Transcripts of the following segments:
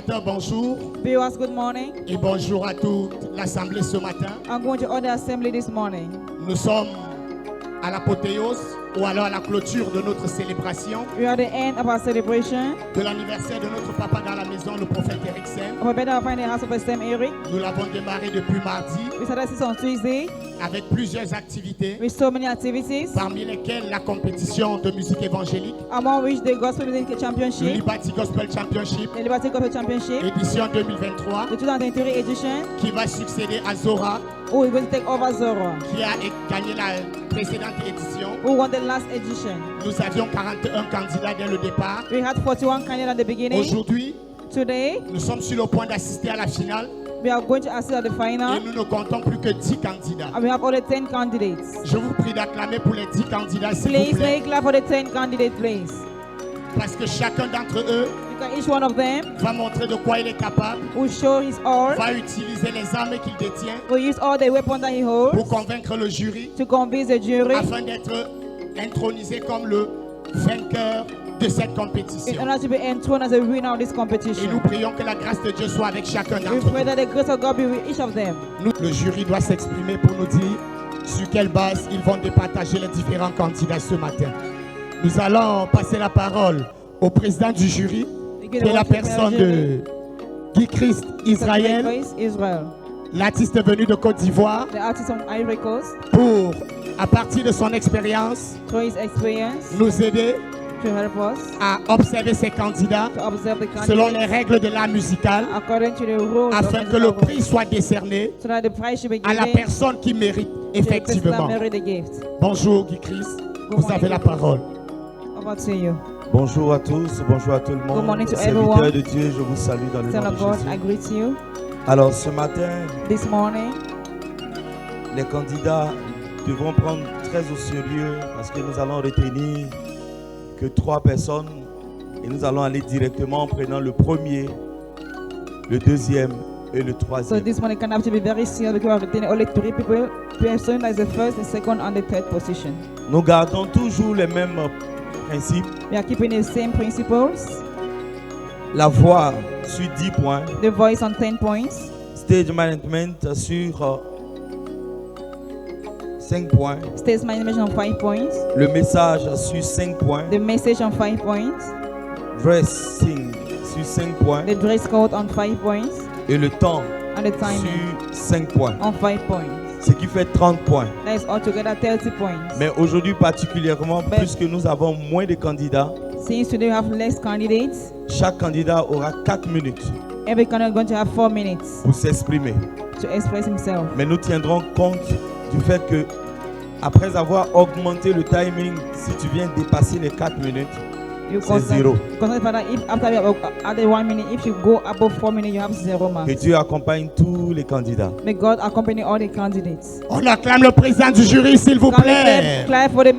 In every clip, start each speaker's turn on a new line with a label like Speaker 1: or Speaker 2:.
Speaker 1: téléspectateurs, bonjour.
Speaker 2: Viewers, good morning.
Speaker 1: Et bonjour à toute l'Assemblée ce matin.
Speaker 2: I'm going to order assembly this morning.
Speaker 1: Nous sommes à l'apothéose ou alors à la clôture de notre célébration
Speaker 2: We are at the end of our celebration.
Speaker 1: de l'anniversaire de notre papa dans la maison, le prophète Eriksen.
Speaker 2: Our better find the house of Sam Eric.
Speaker 1: Nous l'avons démarré depuis mardi
Speaker 2: We started this on Tuesday
Speaker 1: avec plusieurs activités,
Speaker 2: with so many activities,
Speaker 1: parmi lesquelles la compétition de musique évangélique,
Speaker 2: among which the Gospel Music
Speaker 1: le
Speaker 2: Championship,
Speaker 1: Liberty Gospel Championship,
Speaker 2: the Liberty Gospel Championship,
Speaker 1: édition 2023,
Speaker 2: the 2023 edition,
Speaker 1: qui va succéder à Zora,
Speaker 2: who is going to take over Zora,
Speaker 1: qui a gagné la précédente édition.
Speaker 2: who won the last edition.
Speaker 1: Nous avions 41 candidats dès le départ.
Speaker 2: We had 41 candidates at the beginning.
Speaker 1: Aujourd'hui,
Speaker 2: Today,
Speaker 1: nous sommes sur le point d'assister à la finale
Speaker 2: we are going to assist at the final,
Speaker 1: et nous ne comptons plus que 10 candidats.
Speaker 2: and we have only 10 candidates.
Speaker 1: Je vous prie d'acclamer pour les 10 candidats, s'il vous
Speaker 2: Please
Speaker 1: plaît,
Speaker 2: make love for the 10 candidates, please.
Speaker 1: parce que chacun d'entre eux
Speaker 2: Because each one of them
Speaker 1: va montrer de quoi il est capable,
Speaker 2: will show his all,
Speaker 1: va utiliser les armes qu'il détient
Speaker 2: will use all the weapons that he holds
Speaker 1: pour convaincre le jury
Speaker 2: to convince the jury
Speaker 1: afin d'être intronisé comme le vainqueur de cette
Speaker 2: in
Speaker 1: compétition.
Speaker 2: order to be enthroned as a winner of this
Speaker 1: Et nous
Speaker 2: competition.
Speaker 1: prions que la grâce de Dieu soit avec chacun
Speaker 2: We
Speaker 1: d'entre
Speaker 2: pray
Speaker 1: eux.
Speaker 2: that the grace of God be with each of them.
Speaker 1: Le jury doit s'exprimer pour nous dire sur quelle base ils vont départager les différents candidats ce matin. Nous allons passer la parole au président du jury, qui est la personne de Guy Christ Israël,
Speaker 2: Israel,
Speaker 1: l'artiste venu de Côte d'Ivoire,
Speaker 2: the artist from Ivory Coast,
Speaker 1: pour, à partir de son expérience,
Speaker 2: through his experience,
Speaker 1: nous aider
Speaker 2: to help us
Speaker 1: à observer ces candidats
Speaker 2: to observe the
Speaker 1: selon les
Speaker 2: candidates
Speaker 1: règles de l'art musical,
Speaker 2: according to the rules of
Speaker 1: afin
Speaker 2: the
Speaker 1: que le
Speaker 2: musical
Speaker 1: prix soit décerné
Speaker 2: so that the prize should be
Speaker 1: à la
Speaker 2: given
Speaker 1: personne qui mérite
Speaker 2: to the person that
Speaker 1: effectivement.
Speaker 2: merit the gift.
Speaker 1: Bonjour Guy Christ, vous avez la parole.
Speaker 2: Over to you.
Speaker 3: Bonjour à tous, bonjour à tout le
Speaker 2: Good morning
Speaker 3: monde.
Speaker 2: to
Speaker 3: Serviteurs
Speaker 2: everyone.
Speaker 3: de Dieu, je vous salue dans le
Speaker 2: Son
Speaker 3: nom
Speaker 2: of
Speaker 3: de
Speaker 2: God, I
Speaker 3: Jésus.
Speaker 2: greet you.
Speaker 3: Alors ce matin,
Speaker 2: This morning,
Speaker 3: les candidats devront prendre très au sérieux parce que nous allons retenir que 3 personnes et nous allons aller directement en prenant le premier, le deuxième et le
Speaker 2: so
Speaker 3: troisième.
Speaker 2: this morning can have to be very serious because we are retaining only 3 people. Person as the first, the second, and the third position.
Speaker 3: Nous gardons toujours les mêmes principes.
Speaker 2: We are keeping the same principles.
Speaker 3: La voix sur 10 points,
Speaker 2: The voice on 10 points.
Speaker 3: stage management sur 5 points,
Speaker 2: Stage management on 5 points.
Speaker 3: le message sur 5 points,
Speaker 2: The message on 5 points.
Speaker 3: dressing sur 5 points
Speaker 2: The dress code on 5 points.
Speaker 3: et le temps
Speaker 2: And the timing
Speaker 3: sur 5 points,
Speaker 2: on 5 points.
Speaker 3: ce qui fait 30 points.
Speaker 2: That is altogether 30 points.
Speaker 3: Mais aujourd'hui particulièrement,
Speaker 2: Ben-
Speaker 3: puisque nous avons moins de candidats,
Speaker 2: Since today we have less candidates,
Speaker 3: chaque candidat aura 4 minutes
Speaker 2: every candidate is going to have 4 minutes
Speaker 3: pour s'exprimer.
Speaker 2: to express himself.
Speaker 3: Mais nous tiendrons compte du fait que, après avoir augmenté le timing, si tu viens dépasser les 4 minutes,
Speaker 2: You
Speaker 3: c'est zéro.
Speaker 2: consider that if after you have added 1 minute, if you go above 4 minutes, you have 0
Speaker 3: Que
Speaker 2: marks.
Speaker 3: Dieu accompagne tous les candidats.
Speaker 2: May God accompany all the candidates.
Speaker 1: On acclame le président du jury, s'il vous
Speaker 2: Can we
Speaker 1: plaît.
Speaker 2: clap for the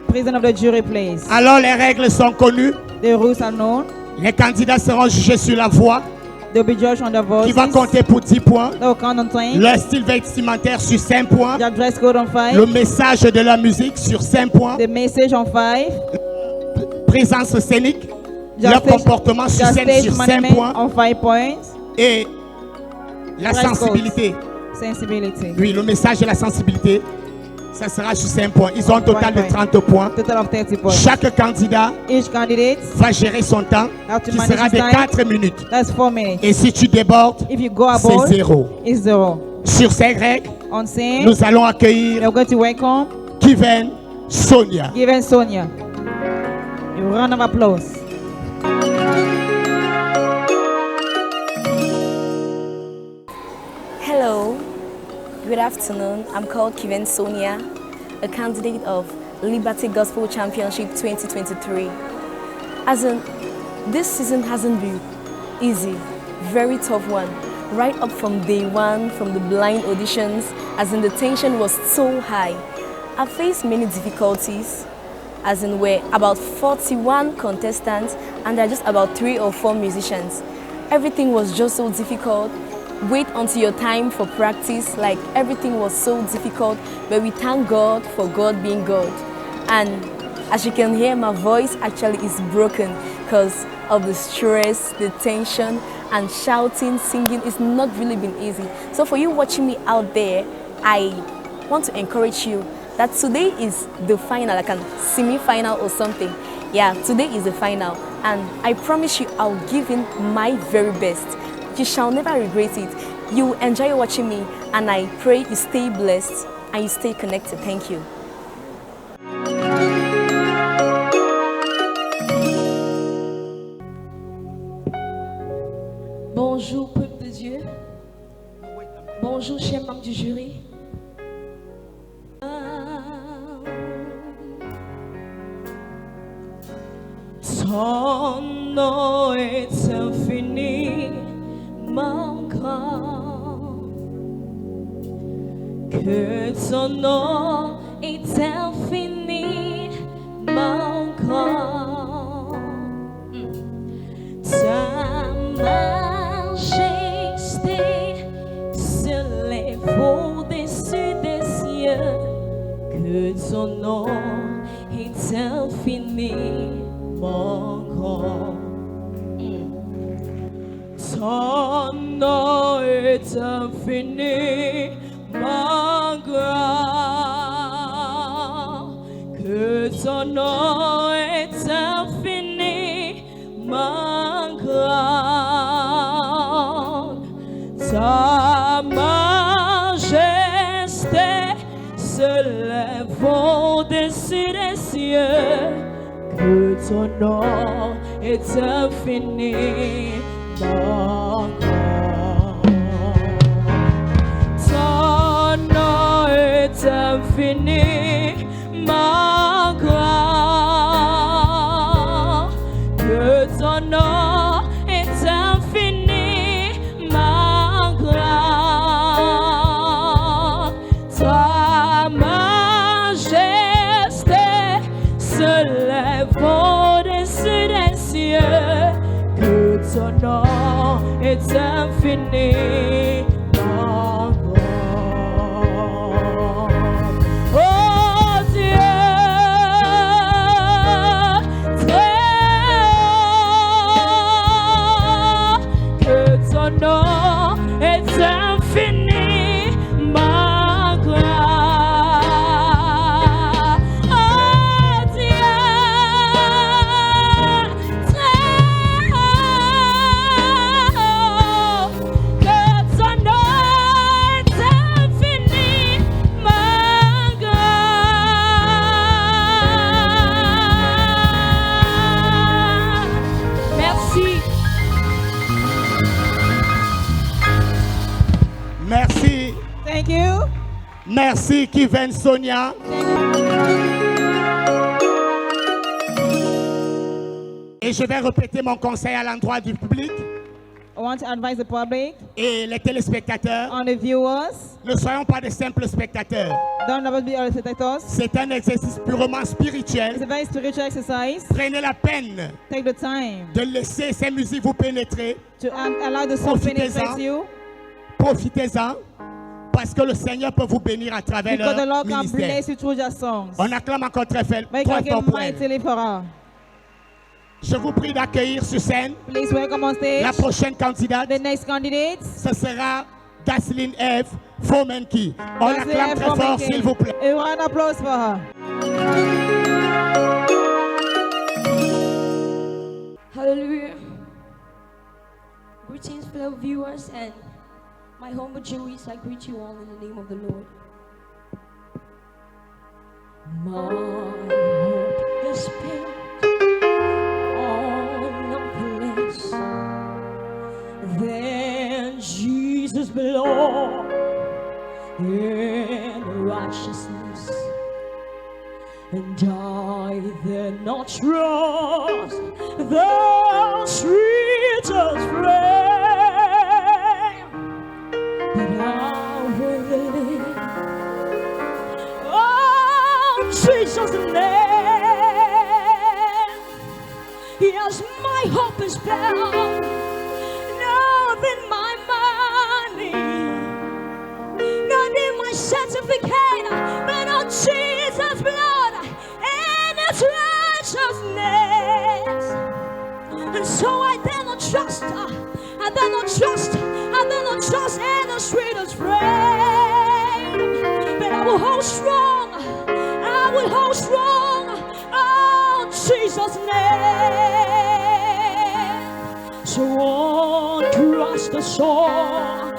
Speaker 2: president of the jury, please?
Speaker 1: Alors les règles sont connues.
Speaker 2: The rules are known.
Speaker 1: Les candidats seront jugés sur la voix,
Speaker 2: They'll be judged on the voices.
Speaker 1: qui va compter pour 10 points.
Speaker 2: They will count on 10.
Speaker 1: Leur style vestimentaire sur 5 points.
Speaker 2: Their dress code on 5.
Speaker 1: Le message de la musique sur 5 points.
Speaker 2: The message on 5.
Speaker 1: Présence scénique.
Speaker 2: Their
Speaker 1: Leur
Speaker 2: stage-
Speaker 1: comportement sur
Speaker 2: their
Speaker 1: scène
Speaker 2: stage
Speaker 1: sur 5
Speaker 2: management
Speaker 1: points.
Speaker 2: on 5 points.
Speaker 1: Et la
Speaker 2: Dress code.
Speaker 1: sensibilité.
Speaker 2: Sensibility.
Speaker 1: Oui, le message et la sensibilité, ça sera sur 5 points. Ils ont un total de 30 points.
Speaker 2: Total of 30 points.
Speaker 1: Chaque candidat
Speaker 2: Each candidate
Speaker 1: va gérer son temps,
Speaker 2: have to
Speaker 1: qui
Speaker 2: manage
Speaker 1: sera
Speaker 2: his
Speaker 1: de
Speaker 2: time.
Speaker 1: 4 minutes.
Speaker 2: That's 4 minutes.
Speaker 1: Et si tu débordes,
Speaker 2: If you go
Speaker 1: c'est
Speaker 2: above,
Speaker 1: 0.
Speaker 2: it's 0.
Speaker 1: Sur ces règles,
Speaker 2: On scene,
Speaker 1: nous allons accueillir
Speaker 2: we're going to welcome
Speaker 1: Kiven Sonia.
Speaker 2: Given Sonia. A round of applause.
Speaker 4: Hello, good afternoon. I'm called Kiven Sonia, a candidate of Liberty Gospel Championship 2023. This season hasn't been easy, very tough one. Right up from day one, from the blind auditions, the tension was so high. I faced many difficulties, we're about 41 contestants and there are just about 3 or 4 musicians. Everything was just so difficult. Wait until your time for practice, like everything was so difficult, but we thank God for God being God. And as you can hear, my voice actually is broken because of the stress, the tension, and shouting, singing, it's not really been easy. So for you watching me out there, I want to encourage you that today is the final, like a semi-final or something. Yeah, today is the final, and I promise you I'll give in my very best. You shall never regret it. You will enjoy watching me, and I pray you stay blessed and you stay connected. Thank you.
Speaker 5: Bonjour peuple de Dieu. Bonjour chers membres du jury. Ton nom est infini, mon grand. Que ton nom est infini, mon grand. Ta majesté s'élève au-dessus des cieux. Que ton nom est infini, mon grand. Ton nom est infini, mon grand. Que ton nom est infini, mon grand. Ta majesté se lève au-dessus des cieux. Que ton nom est infini, mon grand. Ton nom est infini, mon grand. Que ton nom est infini, mon grand. Ta majesté se lève au-dessus des cieux. Que ton nom est infini, mon grand. Oh Dieu, que ton nom est infini, mon grand. Oh Dieu, que ton nom est infini, mon grand. Merci.
Speaker 1: Merci.
Speaker 2: Thank you.
Speaker 1: Merci, Kiven Sonia. Et je vais répéter mon conseil à l'endroit du public
Speaker 2: I want to advise the public
Speaker 1: et les téléspectateurs.
Speaker 2: and the viewers.
Speaker 1: Ne soyons pas de simples spectateurs.
Speaker 2: Don't never be all spectators.
Speaker 1: C'est un exercice purement
Speaker 2: It's
Speaker 1: spirituel.
Speaker 2: a very spiritual exercise.
Speaker 1: Prenez la peine
Speaker 2: Take the time
Speaker 1: de laisser ces musiques vous pénétrer.
Speaker 2: to allow the song to penetrate you,
Speaker 1: Profitez-en parce que le Seigneur peut vous bénir à travers
Speaker 2: because the
Speaker 1: leur
Speaker 2: Lord can
Speaker 1: ministère.
Speaker 2: bless you through your songs.
Speaker 1: On acclame encore très fort
Speaker 2: Make
Speaker 1: très
Speaker 2: your
Speaker 1: fort
Speaker 2: game
Speaker 1: pour elle.
Speaker 2: mightily for her.
Speaker 1: Je vous prie d'accueillir sur scène
Speaker 2: Please welcome on stage
Speaker 1: la prochaine candidate.
Speaker 2: the next candidates.
Speaker 1: Ce sera Daslin F. Fomenki. On
Speaker 2: That's the
Speaker 1: l'acclame très
Speaker 2: F.
Speaker 1: fort,
Speaker 2: Fomenki.
Speaker 1: s'il vous plaît.
Speaker 2: A round of applause for her.
Speaker 5: Hallelujah. Greetings, fellow viewers, and my humble Jewish. I greet you all in the name of the Lord. My hope is built on nothing less than Jesus' blood and righteousness. And I then not trust the sweetest flame, but I will live on Jesus' name. Yes, my hope is found, not in my money, not in my certificate, but on Jesus' blood and its righteousness. And so I dare not trust, I dare closest and the sweetest friend. But I will hold strong. I will hold strong on Jesus' name. So on Christ the solid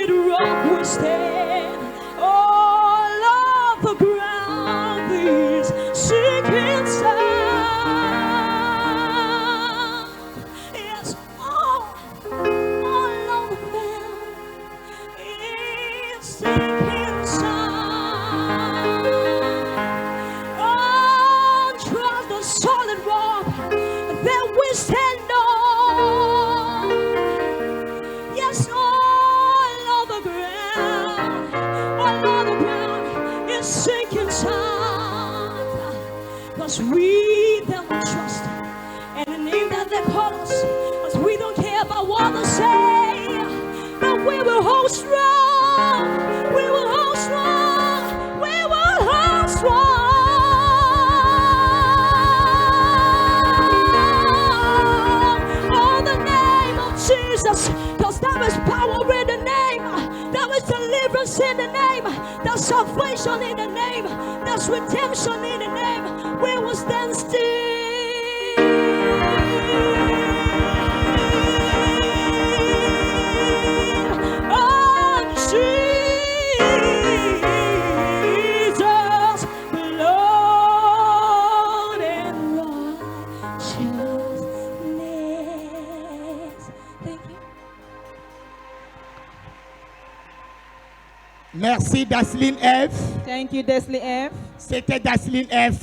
Speaker 5: rock we stand. All of the ground is sinking sand. Yes, all of the ground is sinking sand. On Christ the solid rock that we stand on. Yes, all of the ground is sinking sand. 'Cause we that we trust and the name that they call us, 'cause we don't care about what they say, but we will hold strong. We will hold strong. We will hold strong. Oh, the name of Jesus, 'cause there is power in the name. There is deliverance in the name. There's salvation in the name. There's redemption in the name. We will stand still. Oh, Jesus, blood and righteousness. Thank you.
Speaker 1: Merci Daslin F.
Speaker 2: Thank you, Desley F.
Speaker 1: C'était Daslin F.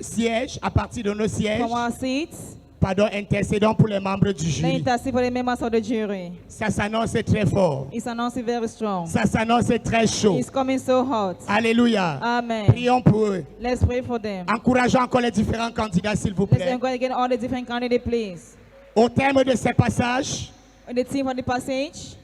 Speaker 1: Siège, à partir de nos sièges,
Speaker 2: From our seats,
Speaker 1: pardon, intercédons pour les membres du
Speaker 2: let's
Speaker 1: jury.
Speaker 2: intercede for the members of the jury.
Speaker 1: Ça s'annonce très fort.
Speaker 2: It's announcing very strong.
Speaker 1: Ça s'annonce très chaud.
Speaker 2: It's coming so hot.
Speaker 1: Alléluia.
Speaker 2: Amen.
Speaker 1: Prions pour eux.
Speaker 2: Let's pray for them.
Speaker 1: Encourageons encore les différents candidats, s'il vous
Speaker 2: Let's
Speaker 1: plaît.
Speaker 2: encourage again all the different candidates, please.
Speaker 1: Au terme de ces passages,
Speaker 2: On the team for the passage,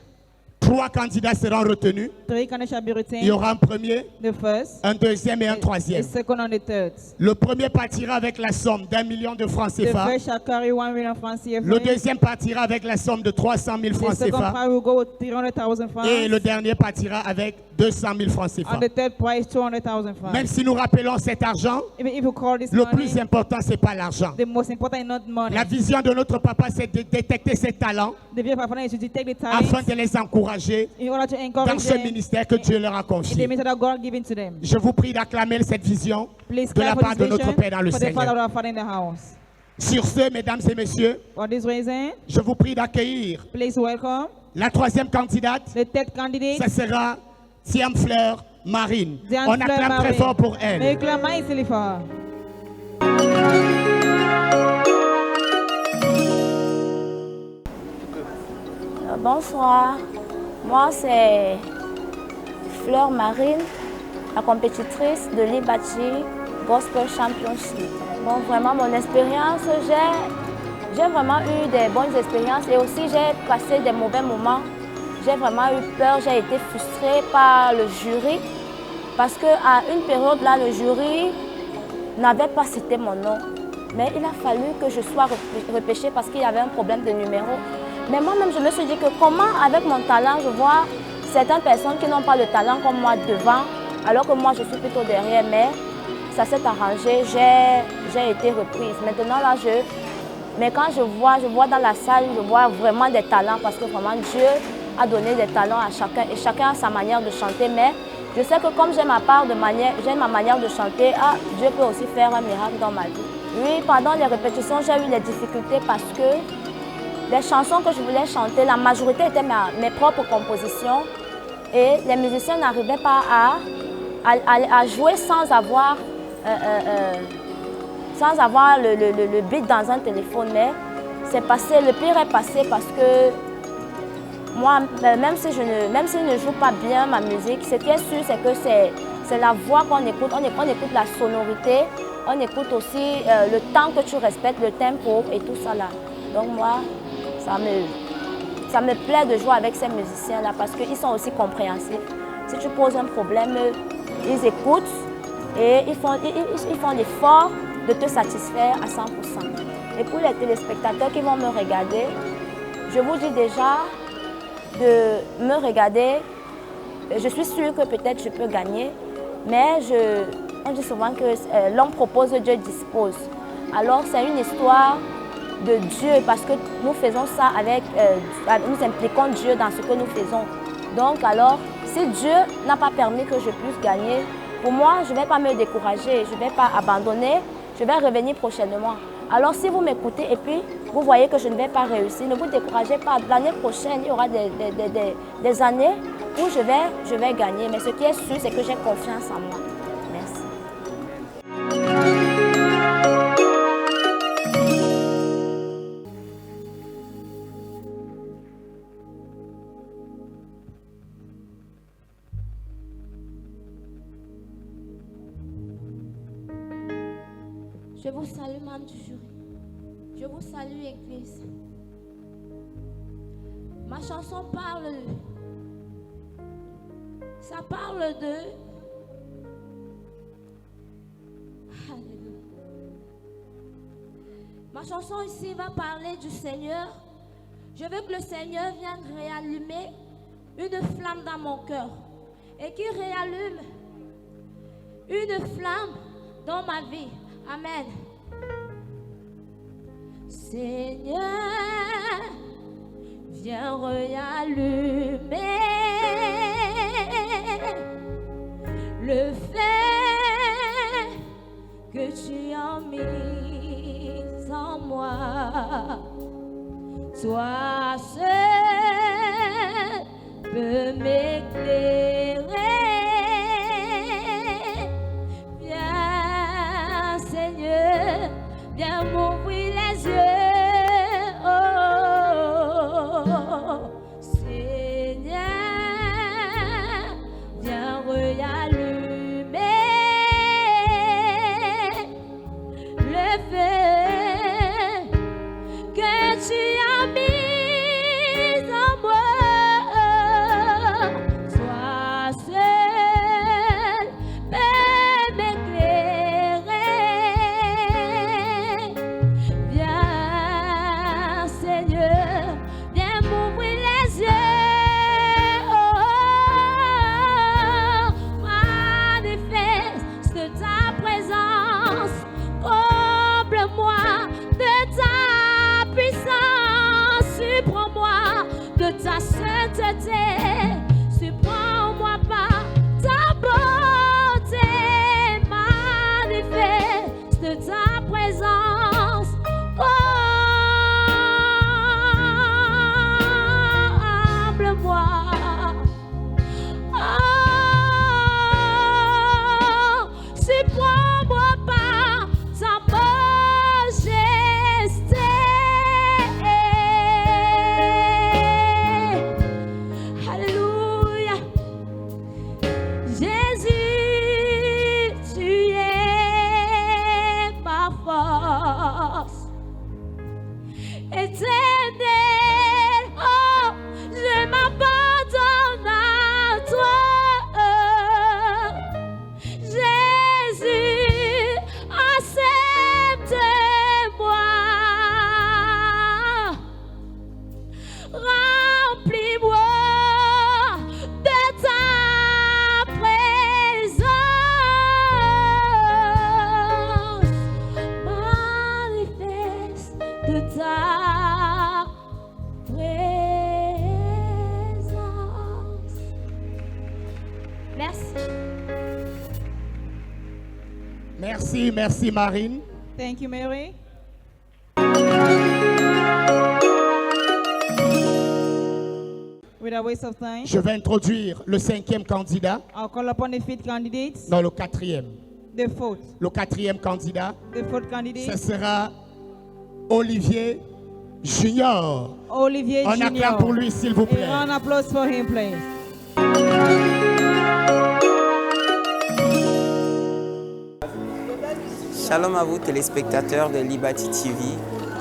Speaker 1: 3 candidats seront retenus.
Speaker 2: 3 candidates shall be
Speaker 1: Il y
Speaker 2: retained.
Speaker 1: aura un premier,
Speaker 2: The first,
Speaker 1: un deuxième et un
Speaker 2: the
Speaker 1: troisième.
Speaker 2: second, and the third.
Speaker 1: Le premier partira avec la somme d'1 million de francs
Speaker 2: The
Speaker 1: CFA.
Speaker 2: first shall carry 1 million francs CFA.
Speaker 1: Le deuxième partira avec la somme de 300 000 francs
Speaker 2: The second
Speaker 1: CFA.
Speaker 2: prize will go with 300,000 francs.
Speaker 1: Et le dernier partira avec 200 000 francs CFA.
Speaker 2: And the third prize, 200,000 francs.
Speaker 1: Même si nous rappelons cet argent,
Speaker 2: Even if you call this
Speaker 1: le
Speaker 2: money,
Speaker 1: plus important, ce n'est pas l'argent.
Speaker 2: the most important is not money.
Speaker 1: La vision de notre papa, c'est de détecter ses talents
Speaker 2: The vision of our Father is to detect the
Speaker 1: afin
Speaker 2: talents
Speaker 1: de les encourager
Speaker 2: in order to
Speaker 1: dans
Speaker 2: encourage
Speaker 1: ce
Speaker 2: them
Speaker 1: ministère que Dieu leur a
Speaker 2: in the
Speaker 1: confié.
Speaker 2: ministry that God given to them.
Speaker 1: Je vous prie d'acclamer cette vision
Speaker 2: Please
Speaker 1: de la
Speaker 2: clap for
Speaker 1: part
Speaker 2: this
Speaker 1: de notre
Speaker 2: vision
Speaker 1: Père dans le
Speaker 2: for the Father
Speaker 1: Seigneur.
Speaker 2: of our Father in the house.
Speaker 1: Sur ce, mesdames et messieurs,
Speaker 2: For this reason,
Speaker 1: je vous prie d'accueillir
Speaker 2: please welcome
Speaker 1: la troisième candidate.
Speaker 2: the third candidate,
Speaker 1: Ce sera Thiam Fleur Marine.
Speaker 2: Diane
Speaker 1: On
Speaker 2: Fleur
Speaker 1: acclame très
Speaker 2: Marie.
Speaker 1: fort pour elle.
Speaker 2: Make la main ici, les frères.
Speaker 6: Bonsoir, moi c'est Fleur Marine, la compétitrice de l'Ibachi Gospel Championship. Bon, vraiment mon expérience, j'ai vraiment eu des bonnes expériences et aussi j'ai passé des mauvais moments. J'ai vraiment eu peur, j'ai été frustrée par le jury parce qu'à une période là, le jury n'avait pas cité mon nom. Mais il a fallu que je sois repêchée parce qu'il y avait un problème de numéro. Mais moi-même, je me suis dit que comment, avec mon talent, je vois certaines personnes qui n'ont pas le talent comme moi devant, alors que moi, je suis plutôt derrière. Mais ça s'est arrangé, j'ai été reprise. Maintenant, là, mais quand je vois dans la salle, je vois vraiment des talents parce que vraiment, Dieu a donné des talents à chacun et chacun a sa manière de chanter. Mais je sais que comme j'ai ma manière de chanter, Dieu peut aussi faire un miracle dans ma vie. Oui, pendant les répétitions, j'ai eu des difficultés parce que les chansons que je voulais chanter, la majorité étaient mes propres compositions et les musiciens n'arrivaient pas à jouer sans avoir le beat dans un téléphone. Mais c'est passé, le pire est passé parce que moi, même si je ne joue pas bien ma musique, ce qui est sûr, c'est que c'est la voix qu'on écoute. On écoute la sonorité, on écoute aussi le temps que tu respectes, le tempo et tout ça là. Donc moi, ça me plaît de jouer avec ces musiciens-là parce qu'ils sont aussi compréhensifs. Si tu poses un problème, ils écoutent et ils font l'effort de te satisfaire à 100%. Et pour les téléspectateurs qui vont me regarder, je vous dis déjà de me regarder. Je suis sûre que peut-être je peux gagner, mais on dit souvent que l'homme propose, Dieu dispose. Alors c'est une histoire de Dieu parce que nous faisons ça nous impliquons Dieu dans ce que nous faisons. Donc alors, si Dieu n'a pas permis que je puisse gagner, pour moi, je ne vais pas me décourager, je ne vais pas abandonner, je vais revenir prochainement. Alors si vous m'écoutez et puis vous voyez que je ne vais pas réussir, ne vous découragez pas. L'année prochaine, il y aura des années où je vais gagner. Mais ce qui est sûr, c'est que j'ai confiance en moi. Merci.
Speaker 7: Je vous salue, membres du jury. Je vous salue, Église. Ma chanson parle de... Alléluia. Ma chanson ici va parler du Seigneur. Je veux que le Seigneur vienne réallumer une flamme dans mon cœur et qu'il réallume une flamme dans ma vie. Amen. Seigneur, viens réallumer le feu que tu as mis en moi. Toi seul peux m'éclairer. Viens, Seigneur, viens m'ouvrir les yeux. Oh, Seigneur, viens réallumer le feu que tu as mis en moi. Toi seul peux m'éclairer. Viens, Seigneur, viens m'ouvrir les yeux. Manifeste ta présence, comble-moi de ta puissance, surprends-moi de ta sainteté, surprends-moi par ta beauté, manifeste ta présence, comble-moi. Surprends-moi par ta majesté. Alléluia. Jésus, tu es ma force éternelle. Oh, je m'abandonne à toi. Jésus, accepte-moi. Remplis-moi de ta présence. Manifeste de ta présence. Merci.
Speaker 1: Merci, merci Marine.
Speaker 2: Thank you, Mary. Without waste of time,
Speaker 1: Je vais introduire le 5e candidat.
Speaker 2: I'll call upon the fifth candidates.
Speaker 1: Non, le 4e.
Speaker 2: The fourth.
Speaker 1: Le 4e candidat,
Speaker 2: The fourth
Speaker 1: ce
Speaker 2: candidate.
Speaker 1: sera Olivier Junior.
Speaker 2: Olivier
Speaker 1: On
Speaker 2: Junior.
Speaker 1: acclame pour lui, s'il vous
Speaker 2: A
Speaker 1: plaît.
Speaker 2: round of applause for him, please.
Speaker 8: Shalom à vous téléspectateurs de Liberty TV.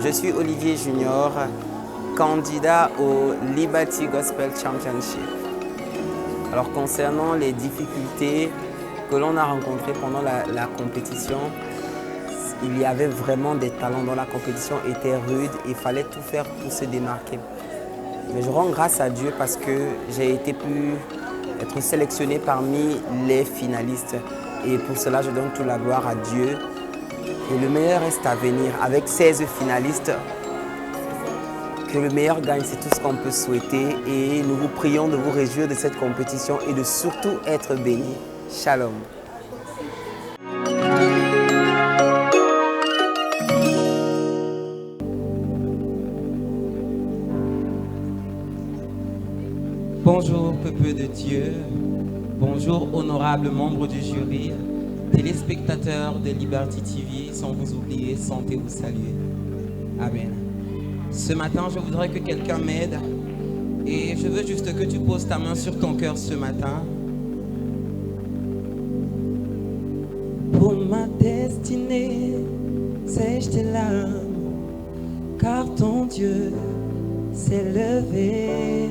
Speaker 8: Je suis Olivier Junior, candidat au Liberty Gospel Championship. Alors concernant les difficultés que l'on a rencontrées pendant la compétition, il y avait vraiment des talents dans la compétition, était rude, il fallait tout faire pour se démarquer. Mais je rends grâce à Dieu parce que j'ai pu être sélectionné parmi les finalistes. Et pour cela, je donne toute la gloire à Dieu. Et le meilleur reste à venir. Avec 16 finalistes, que le meilleur gagne, c'est tout ce qu'on peut souhaiter. Et nous vous prions de vous réjouir de cette compétition et de surtout être bénis. Shalom.
Speaker 9: Bonjour peuple de Dieu, bonjour honorables membres du jury, téléspectateurs de Liberty TV, sans vous oublier, santé vous saluer. Amen. Ce matin, je voudrais que quelqu'un m'aide et je veux juste que tu poses ta main sur ton cœur ce matin. Pour ma destinée, sèche tes larmes, car ton Dieu s'est levé.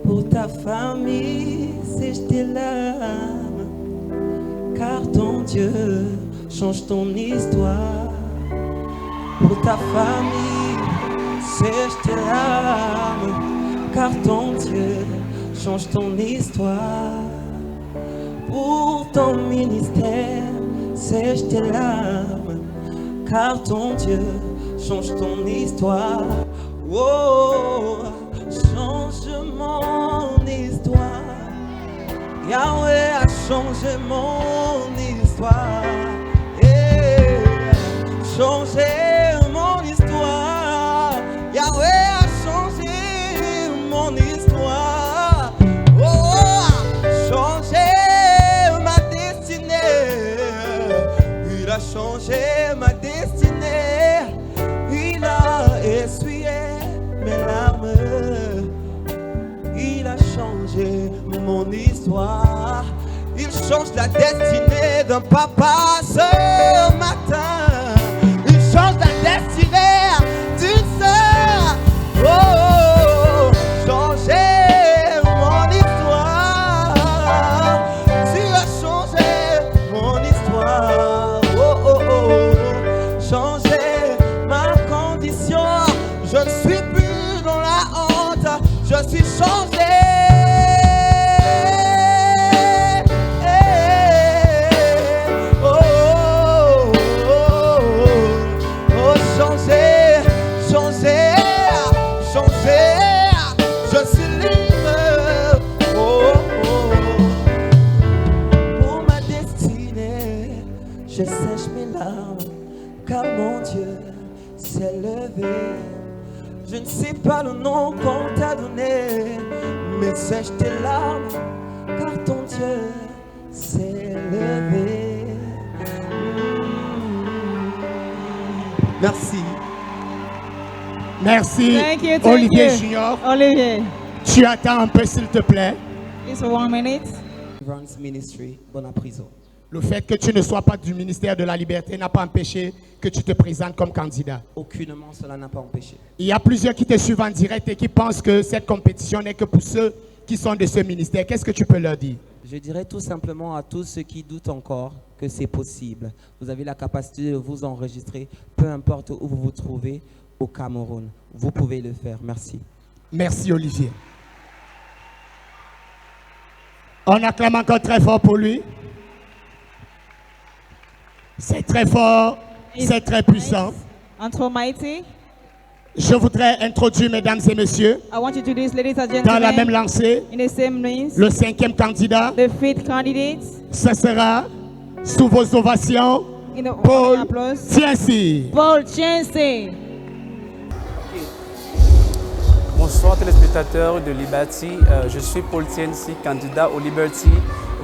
Speaker 9: Pour ta famille, sèche tes larmes, car ton Dieu change ton histoire. Pour ta famille, sèche tes larmes, car ton Dieu change ton histoire. Pour ton ministère, sèche tes larmes, car ton Dieu change ton histoire. Oh, change mon histoire. Yahweh a changé mon histoire. Yeah. Changé mon histoire. Yahweh a changé mon histoire. Oh, changé ma destinée. Il a changé ma destinée. Il a essuyé mes larmes. Il a changé mon histoire. Il change la destinée d'un papa ce matin. Il change la destinée d'une sœur. Oh, oh, oh, changer mon histoire. Tu as changé mon histoire. Oh, oh, oh, changer ma condition. Je ne suis plus dans la honte. Je suis changé. Je sèche mes larmes, car mon Dieu s'est levé. Je ne sais pas le nom qu'on t'a donné, mais sèche tes larmes, car ton Dieu s'est levé.
Speaker 1: Merci. Merci,
Speaker 2: Thank
Speaker 1: Olivier
Speaker 2: you.
Speaker 1: Junior.
Speaker 2: Olivier,
Speaker 1: Tu attends un peu, s'il te plaît.
Speaker 2: please for 1 minute.
Speaker 9: Deliverance Ministry, bonne prison.
Speaker 1: Le fait que tu ne sois pas du ministère de la Liberté n'a pas empêché que tu te présentes comme candidat.
Speaker 9: Aucunement cela n'a pas empêché.
Speaker 1: Il y a plusieurs qui te suivent en direct et qui pensent que cette compétition n'est que pour ceux qui sont de ce ministère. Qu'est-ce que tu peux leur dire?
Speaker 9: Je dirais tout simplement à tous ceux qui doutent encore que c'est possible. Vous avez la capacité de vous enregistrer, peu importe où vous vous trouvez au Cameroun. Vous pouvez le faire. Merci.
Speaker 1: Merci, Olivier. On acclame encore très fort pour lui. C'est très fort, c'est très puissant.
Speaker 2: And Almighty,
Speaker 1: Je voudrais introduire, mesdames et messieurs,
Speaker 2: I want you to do this, ladies and
Speaker 1: dans la même
Speaker 2: gentlemen,
Speaker 1: lancée,
Speaker 2: in the same means,
Speaker 1: le 5e candidat.
Speaker 2: the 5th candidate,
Speaker 1: Ce sera, sous vos ovations,
Speaker 2: in the
Speaker 1: Paul
Speaker 2: applause,
Speaker 1: Tiensi.
Speaker 2: Paul Chancey.
Speaker 10: Bonsoir téléspectateurs de Liberty, je suis Paul Tiensi, candidat au Liberty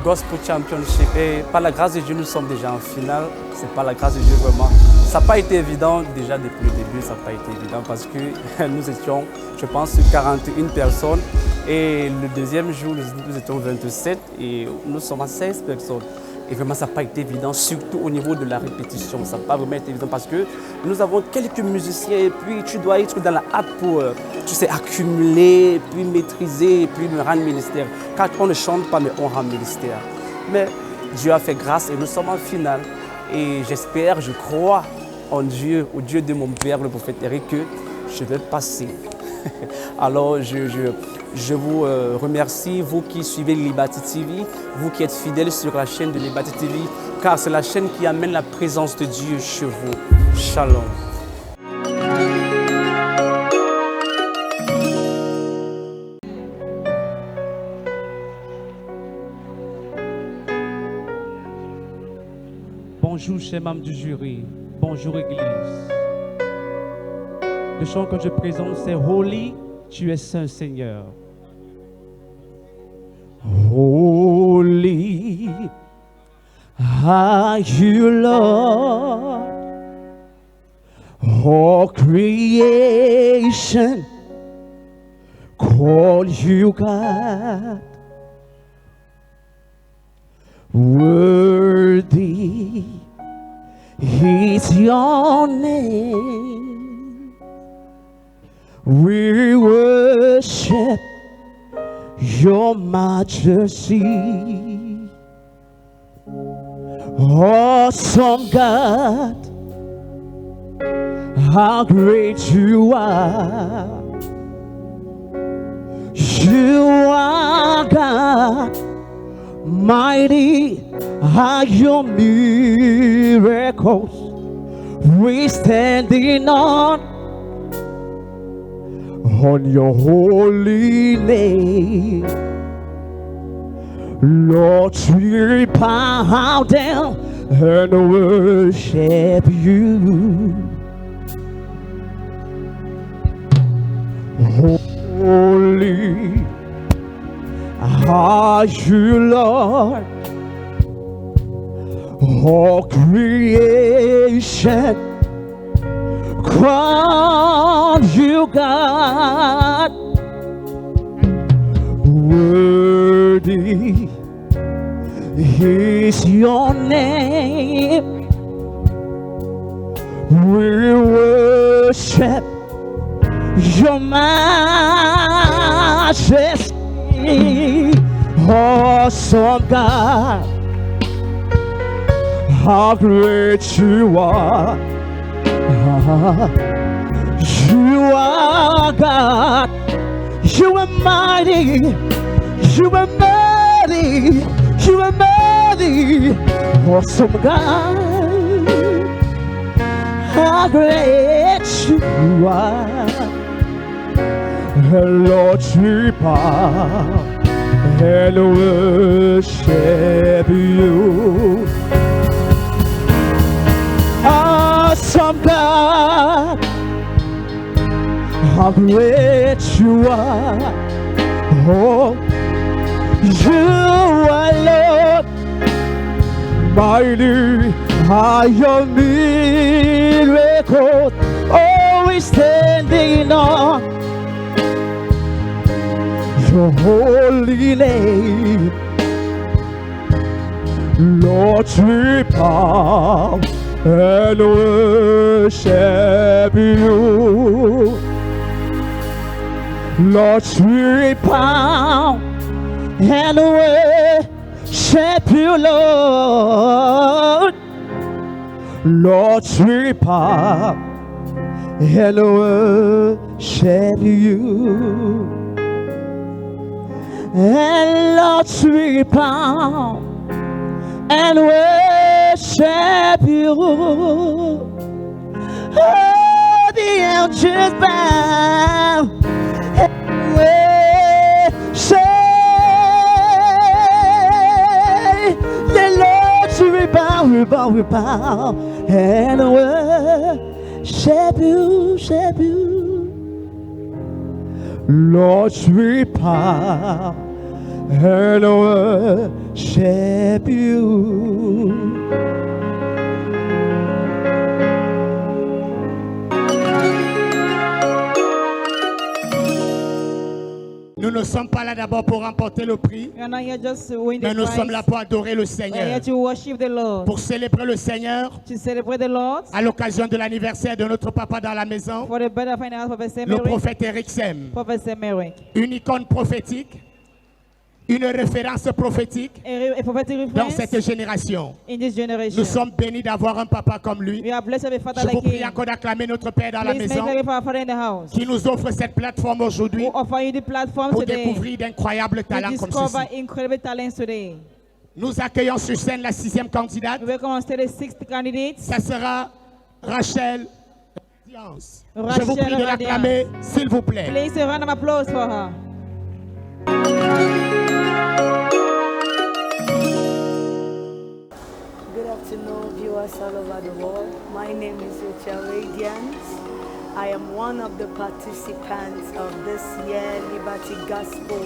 Speaker 10: Gospel Championship et par la grâce de Dieu nous sommes déjà en finale, c'est par la grâce de Dieu vraiment. Ça n'a pas été évident déjà depuis le début, ça n'a pas été évident parce que nous étions, je pense, 41 personnes et le deuxième jour nous étions 27 et nous sommes à 16 personnes. Et vraiment, ça n'a pas été évident, surtout au niveau de la répétition. Ça n'a pas vraiment été évident parce que nous avons quelques musiciens et puis tu dois être dans la hâte pour, tu sais, accumuler, puis maîtriser, puis me rendre ministère. Car on ne chante pas, mais on rend ministère. Mais Dieu a fait grâce et nous sommes en finale. Et j'espère, je crois en Dieu, au Dieu de mon père, le prophète Eric, que je vais passer. Alors, je vous remercie, vous qui suivez Liberty TV, vous qui êtes fidèles sur la chaîne de Liberty TV, car c'est la chaîne qui amène la présence de Dieu chez vous. Shalom.
Speaker 11: Bonjour, chers membres du jury. Bonjour, Église. Le chant que je présente, c'est Holy, tu es Saint Seigneur.
Speaker 12: Holy are you, Lord. All creation call you God. Worthy is your name. We worship your majesty. Awesome God, how great you are. You are God, mighty are your miracles. We standing on your holy name. Lord, we bow down and worship you. Holy are you, Lord. All creation call you God. Worthy is your name. We worship your majesty. Awesome God, how great you are. You are God, you are mighty, you are mighty, you are mighty. Awesome God, how great you are. Lord, we bow and worship you. Awesome God, how great you are. Oh, you are Lord, mighty are your miracles. Always standing on your holy name. Lord, we bow and worship you. Lord, we bow and worship you, Lord. Lord, we bow and worship you. And Lord, we bow and worship you. Oh, the angels bow and worship. The Lord, we bow and worship you, worship you. Lord, we bow and worship you.
Speaker 1: Nous ne sommes pas là d'abord pour remporter le prix,
Speaker 2: We are not here just to win the
Speaker 1: mais nous
Speaker 2: prize.
Speaker 1: sommes là pour adorer le
Speaker 2: We are
Speaker 1: Seigneur,
Speaker 2: here to worship the Lord.
Speaker 1: pour célébrer le Seigneur
Speaker 2: To celebrate the Lord.
Speaker 1: à l'occasion de l'anniversaire de notre papa dans la maison,
Speaker 2: For the birthday of our Prophet
Speaker 1: le
Speaker 2: Semeric.
Speaker 1: prophète Eric Sem,
Speaker 2: Prophet Semeric.
Speaker 1: une icône prophétique. une référence prophétique
Speaker 2: a prophetic
Speaker 1: dans
Speaker 2: reference
Speaker 1: cette génération.
Speaker 2: in this generation.
Speaker 1: Nous sommes bénis d'avoir un papa comme lui.
Speaker 2: We are blessed with a father
Speaker 1: Je vous
Speaker 2: like
Speaker 1: prie
Speaker 2: him.
Speaker 1: encore d'acclamer notre Père dans la
Speaker 2: Please
Speaker 1: maison
Speaker 2: make way for our father in the house.
Speaker 1: qui nous offre cette plateforme aujourd'hui
Speaker 2: Who offer you the platform
Speaker 1: pour
Speaker 2: today
Speaker 1: découvrir d'incroyables talents
Speaker 2: to
Speaker 1: comme
Speaker 2: discover
Speaker 1: ceci.
Speaker 2: incredible talents today.
Speaker 1: Nous accueillons sur scène la 6e candidate.
Speaker 2: We welcome on stage the 6th candidate.
Speaker 1: Ça sera Rachel Radiance. Je
Speaker 2: Rachel
Speaker 1: vous prie de
Speaker 2: Radiance.
Speaker 1: l'acclamer, s'il vous plaît.
Speaker 2: Please a round of applause for her.
Speaker 13: Good afternoon, viewers all over the world. My name is Rachel Radiance. I am one of the participants of this year Liberty Gospel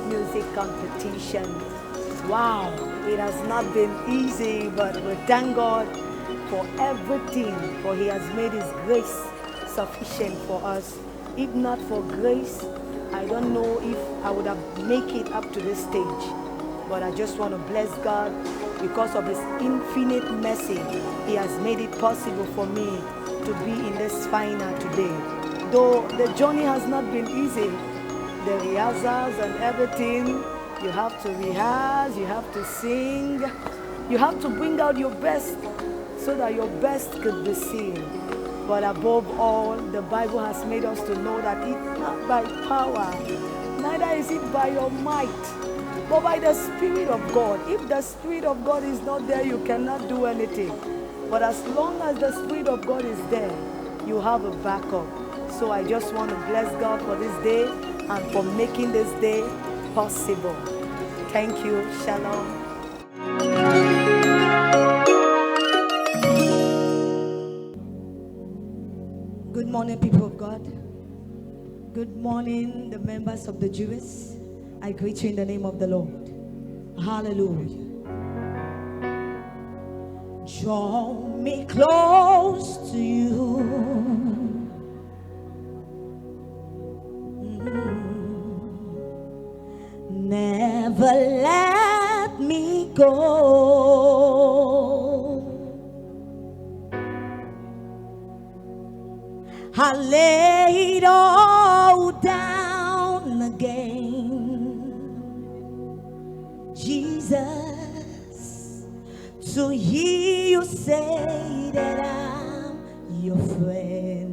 Speaker 13: Music Competition. Wow, it has not been easy, but we thank God for everything, for He has made His grace sufficient for us. If not for grace, I don't know if I would have made it up to this stage. But I just want to bless God because of His infinite mercy. He has made it possible for me to be in this final today. Though the journey has not been easy, the rehearsals and everything, you have to rehearse, you have to sing, you have to bring out your best so that your best could be seen. But above all, the Bible has made us to know that it's not by power, neither is it by your might, but by the Spirit of God. If the Spirit of God is not there, you cannot do anything. But as long as the Spirit of God is there, you have a backup. So I just want to bless God for this day and for making this day possible. Thank you. Shalom. Good morning, people of God. Good morning, the members of the Jewess. I greet you in the name of the Lord. Hallelujah. Draw me close to you. Never let me go. I lay it all down again, Jesus, to hear you say that I'm your friend.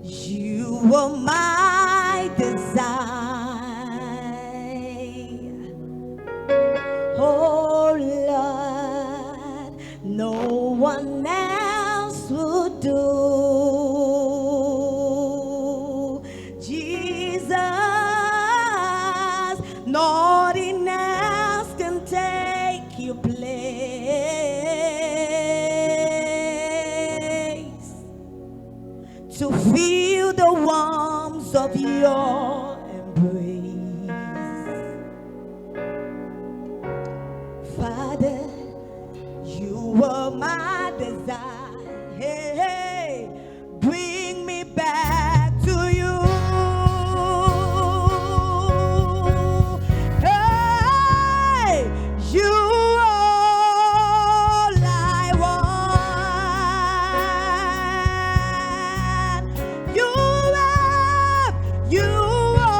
Speaker 13: You were my desire, oh Lord, no one else would do. Jesus, nothing else can take your place. To feel the warmth of your embrace, Father, you were my desire. Hey, hey, bring me back to you. Hey, you all I want. You are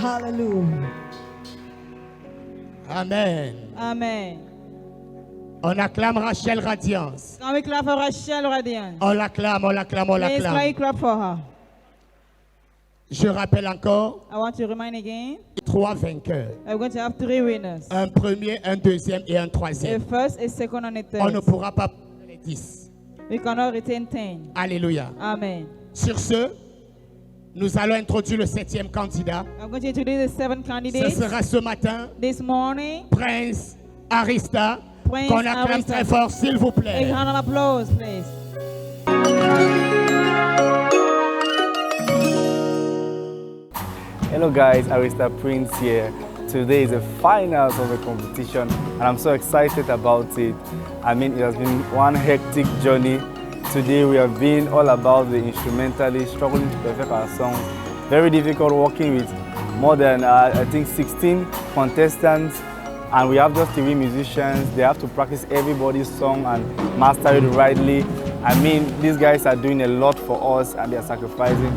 Speaker 2: Hallelujah.
Speaker 1: Amen.
Speaker 2: Amen.
Speaker 1: On acclame Rachel Radiance.
Speaker 2: Can we clap for Rachel Radiance?
Speaker 1: On l'acclame, on l'acclame, on
Speaker 2: Please, can we
Speaker 1: l'acclame.
Speaker 2: clap for her?
Speaker 1: Je rappelle encore
Speaker 2: I want to remind again,
Speaker 1: 3 vainqueurs.
Speaker 2: we're going to have 3 winners.
Speaker 1: Un premier, un deuxième et un
Speaker 2: A
Speaker 1: troisième.
Speaker 2: first, a second, and a
Speaker 1: On ne
Speaker 2: third.
Speaker 1: pourra pas prendre les 10.
Speaker 2: We cannot retain 10.
Speaker 1: Alléluia.
Speaker 2: Amen.
Speaker 1: Sur ce, nous allons introduire le 7e candidat.
Speaker 2: I'm going to introduce the 7
Speaker 1: Ce
Speaker 2: candidates.
Speaker 1: sera ce matin,
Speaker 2: This morning,
Speaker 1: Prince Arista.
Speaker 2: Prince
Speaker 1: Qu'on acclame
Speaker 2: Arista.
Speaker 1: très fort, s'il vous
Speaker 2: a
Speaker 1: plaît.
Speaker 2: round of applause, please.
Speaker 14: Hello guys, Arista Prince here. Today is the finals of the competition and I'm so excited about it. I mean, it has been one hectic journey. Today we have been all about the instrumentalists, struggling to perfect our songs. Very difficult working with more than, I think, 16 contestants, and we have just 3 musicians. They have to practice everybody's song and master it rightly. I mean, these guys are doing a lot for us and they are sacrificing.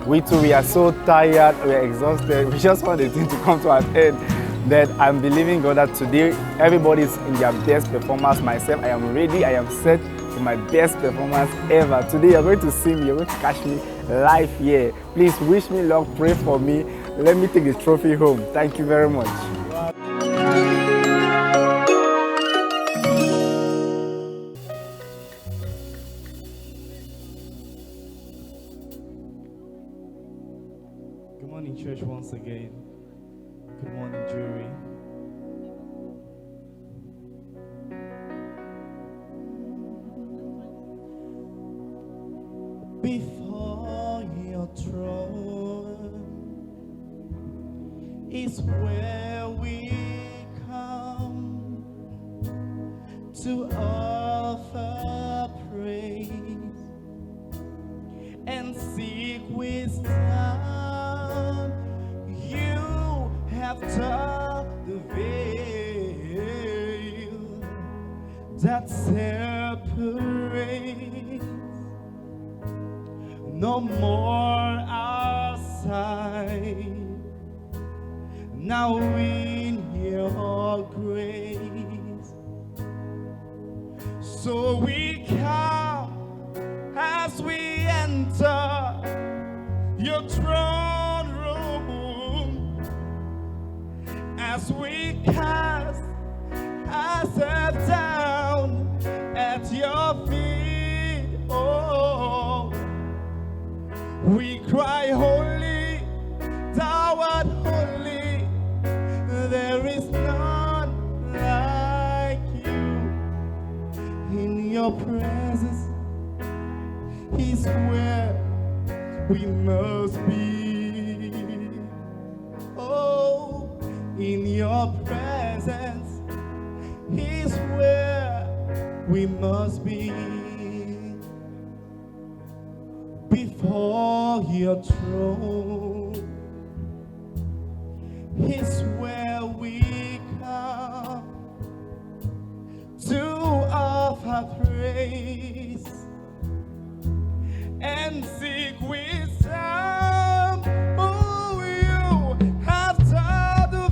Speaker 14: We too, we are so tired, we are exhausted. We just want the thing to come to an end. That I'm believing God that today everybody is in their best performance. Myself, I am ready, I am set for my best performance ever. Today you're going to see me, you're going to catch me live here. Please wish me luck, pray for me. Let me take the trophy home. Thank you very much.
Speaker 15: Good morning, church, once again. Good morning, jury. Before your throne is where we come to offer praise and seek wisdom. You have torn the veil that separates. No more outside. Now in your grace, so we come as we enter your throne room, as we cast ourselves down at your feet. Oh, we cry, holy, thou art holy. There is none like you. In your presence is where we must be. Oh, in your presence is where we must be. Before your throne is where we come to offer praise and seek wisdom. Oh, you have torn the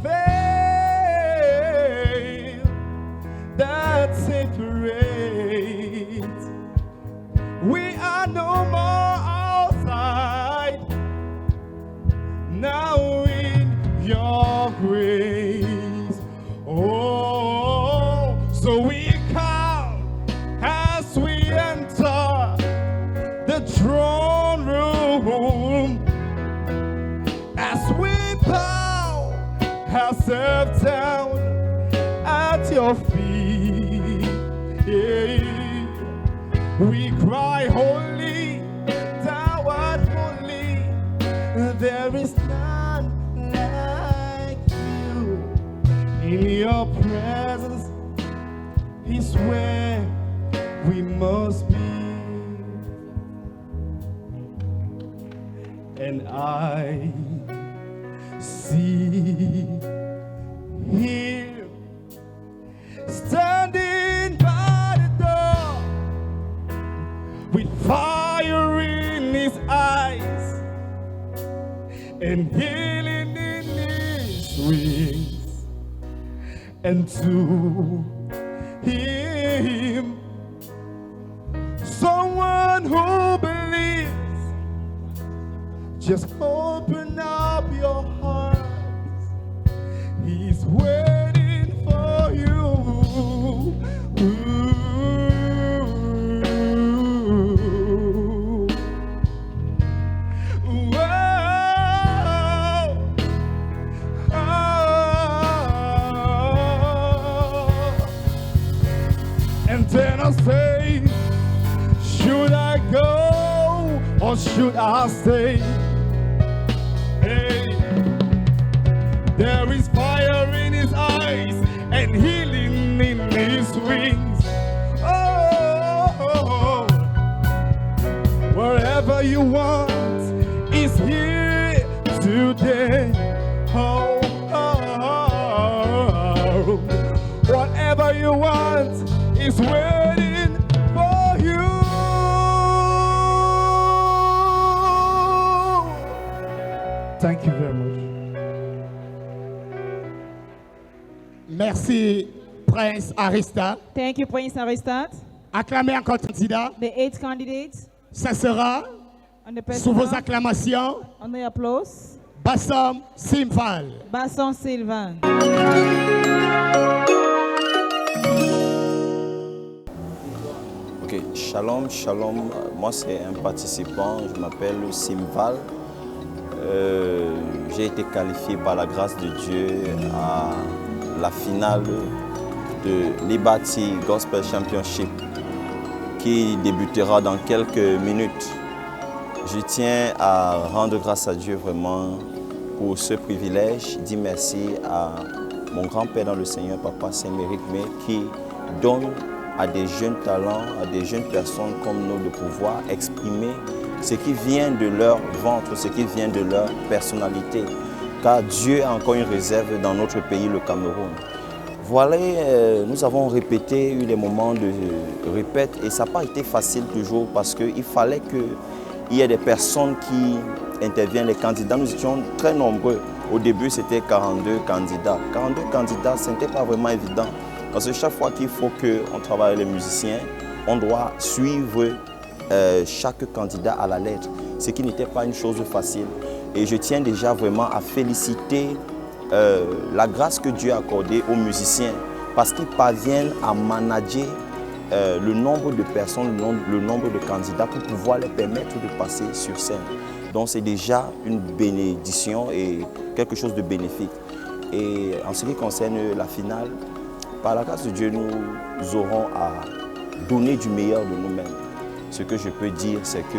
Speaker 15: veil that separates. We are no more outside. Now in your grace. Oh, so we come as we enter the throne room, as we bow ourselves down at your feet. Yeah. We cry, holy, thou art holy. There is none like you. In your presence is where we must be. And I see him standing by the door with fire in his eyes and healing in his
Speaker 12: his wings, and to him, someone who believes, just open up your heart. He's waiting for you. And then I say, should I go or should I stay? Hey, there is fire in his eyes and healing in his wings. Oh, wherever you want is here today. Oh, whatever you want is waiting for you. Thank you very much.
Speaker 1: Merci, Prince Arista.
Speaker 2: Thank you, Prince Aristat.
Speaker 1: Acclamez encore candidat.
Speaker 2: The 8 candidates.
Speaker 1: Ça sera,
Speaker 2: On the
Speaker 1: sous vos acclamations,
Speaker 2: on the applause.
Speaker 1: Bassom Simval.
Speaker 2: Basson Sylvain.
Speaker 16: Ok, shalom, shalom. Moi, c'est un participant, je m'appelle Simval. J'ai été qualifié par la grâce de Dieu à la finale de Liberty Gospel Championship qui débutera dans quelques minutes. Je tiens à rendre grâce à Dieu vraiment pour ce privilège. Dis merci à mon grand-père dans le Seigneur, Papa Saint-Méric, qui donne à des jeunes talents, à des jeunes personnes comme nous de pouvoir exprimer ce qui vient de leur ventre, ce qui vient de leur personnalité. Car Dieu a encore une réserve dans notre pays, le Cameroun. Voilà, nous avons répété, eu des moments de répète et ça n'a pas été facile toujours parce qu'il fallait qu'il y ait des personnes qui interviennent, les candidats. Nous étions très nombreux. Au début, c'était 42 candidats. 42 candidats, ce n'était pas vraiment évident. Parce que chaque fois qu'il faut qu'on travaille les musiciens, on doit suivre chaque candidat à la lettre, ce qui n'était pas une chose facile. Et je tiens déjà vraiment à féliciter la grâce que Dieu a accordée aux musiciens parce qu'ils parviennent à manager le nombre de personnes, le nombre de candidats pour pouvoir les permettre de passer sur scène. Donc c'est déjà une bénédiction et quelque chose de bénéfique. Et en ce qui concerne la finale, par la grâce de Dieu, nous aurons à donner du meilleur de nous-mêmes. Ce que je peux dire, c'est que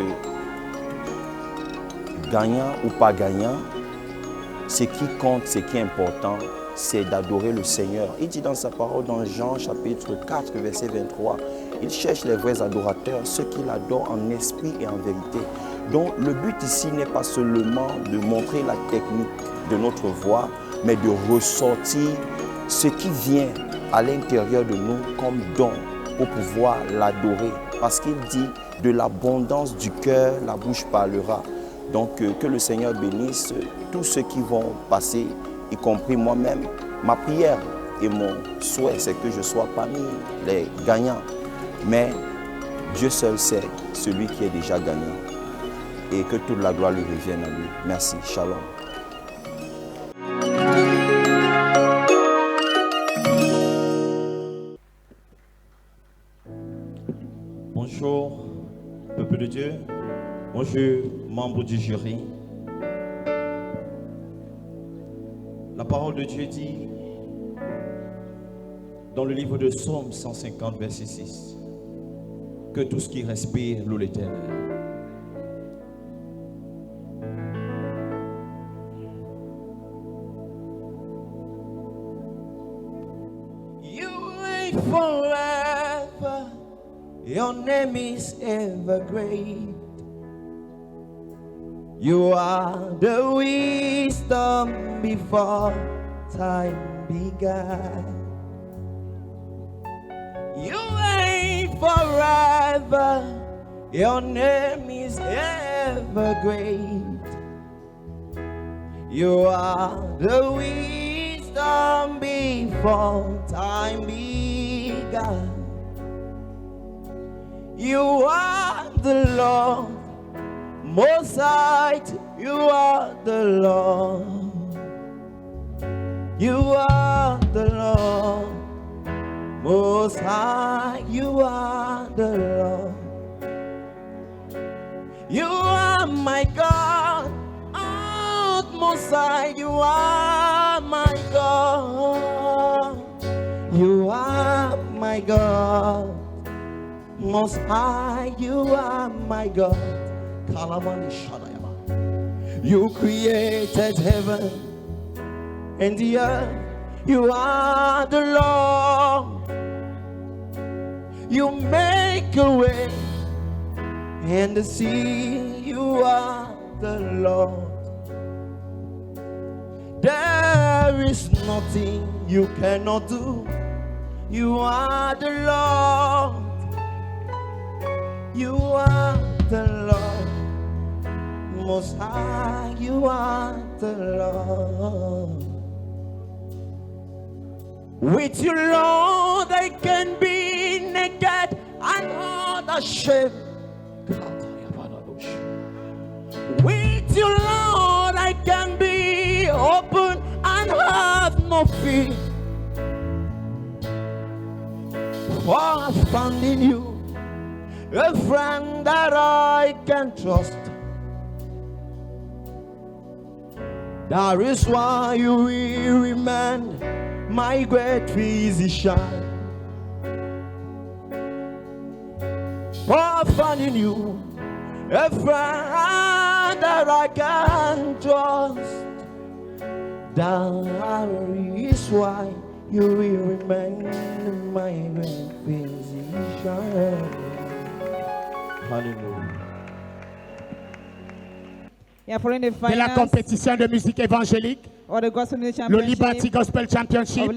Speaker 16: gagnant ou pas gagnant, ce qui compte, ce qui est important, c'est d'adorer le Seigneur. Il dit dans sa parole, dans Jean chapitre 4, verset 23, il cherche les vrais adorateurs, ceux qui l'adorent en esprit et en vérité. Donc le but ici n'est pas seulement de montrer la technique de notre voix, mais de ressortir ce qui vient à l'intérieur de nous comme don pour pouvoir l'adorer. Parce qu'il dit, de l'abondance du cœur, la bouche parlera. Donc que le Seigneur bénisse tous ceux qui vont passer, y compris moi-même. Ma prière et mon souhait, c'est que je sois parmi les gagnants. Mais Dieu seul sait celui qui est déjà gagnant. Et que toute la gloire lui revienne à lui. Merci. Shalom.
Speaker 3: Bonjour, peuple de Dieu. Bonjour, membres du jury. La parole de Dieu dit dans le livre de Psaume 150, verset 6, que tout ce qui respire loue l'Éternel.
Speaker 17: You reign forever, your name is ever great. You are the wisdom before time began. You reign forever, your name is ever great. You are the wisdom before time began. You are the Lord, Most High. You are the Lord. You are the Lord, Most High. You are the Lord. You are my God, Most High. You are my God. You are my God, Most High. You are my God. Kalamani Shadayama. You created heaven and the earth. You are the Lord. You make a way in the sea. You are the Lord. There is nothing you cannot do. You are the Lord. You are the Lord, Most High. You are the Lord. With you, Lord, I can be naked and not ashamed. With you, Lord, I can be open and have no fear. For I found in you a friend that I can trust. That is why you will remain my great physician. For I found in you a friend that I can trust. That is why you will remain my great physician. Hallelujah.
Speaker 1: De la compétition de musique évangélique, le Liberty Gospel Championship,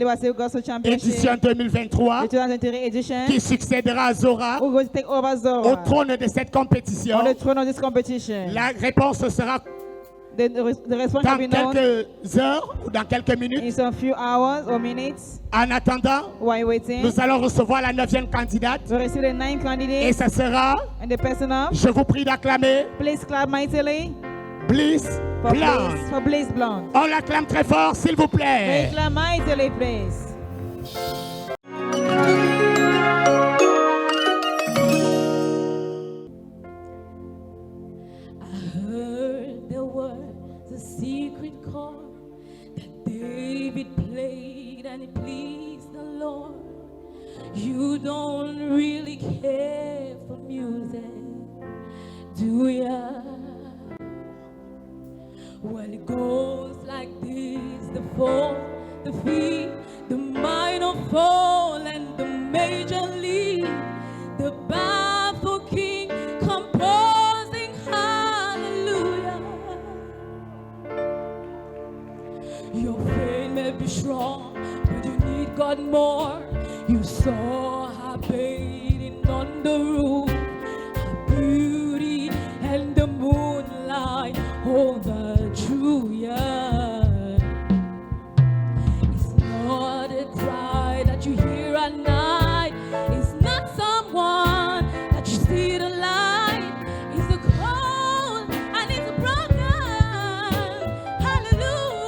Speaker 1: édition 2023, qui succédera à Zora, au trône de cette compétition. La réponse sera dans quelques heures ou dans quelques minutes. En attendant, nous allons recevoir la 9e candidate. Et ce sera, je vous prie d'acclamer, Bliss Blonde. On l'acclame très fort, s'il vous plaît.
Speaker 5: Secret chord that David played and it pleased the Lord. You don't really care for music, do ya? Well, it goes like this: the fourth, the fifth, the minor fall, and the major lead. The baffled king composing hallelujah. Your faith may be strong, but you need God more. You saw her bathing on the roof, her beauty and the moonlight over Julia. It's not a cry that you hear at night. It's not someone that you see the light. It's a cold and it's a broken hallelujah.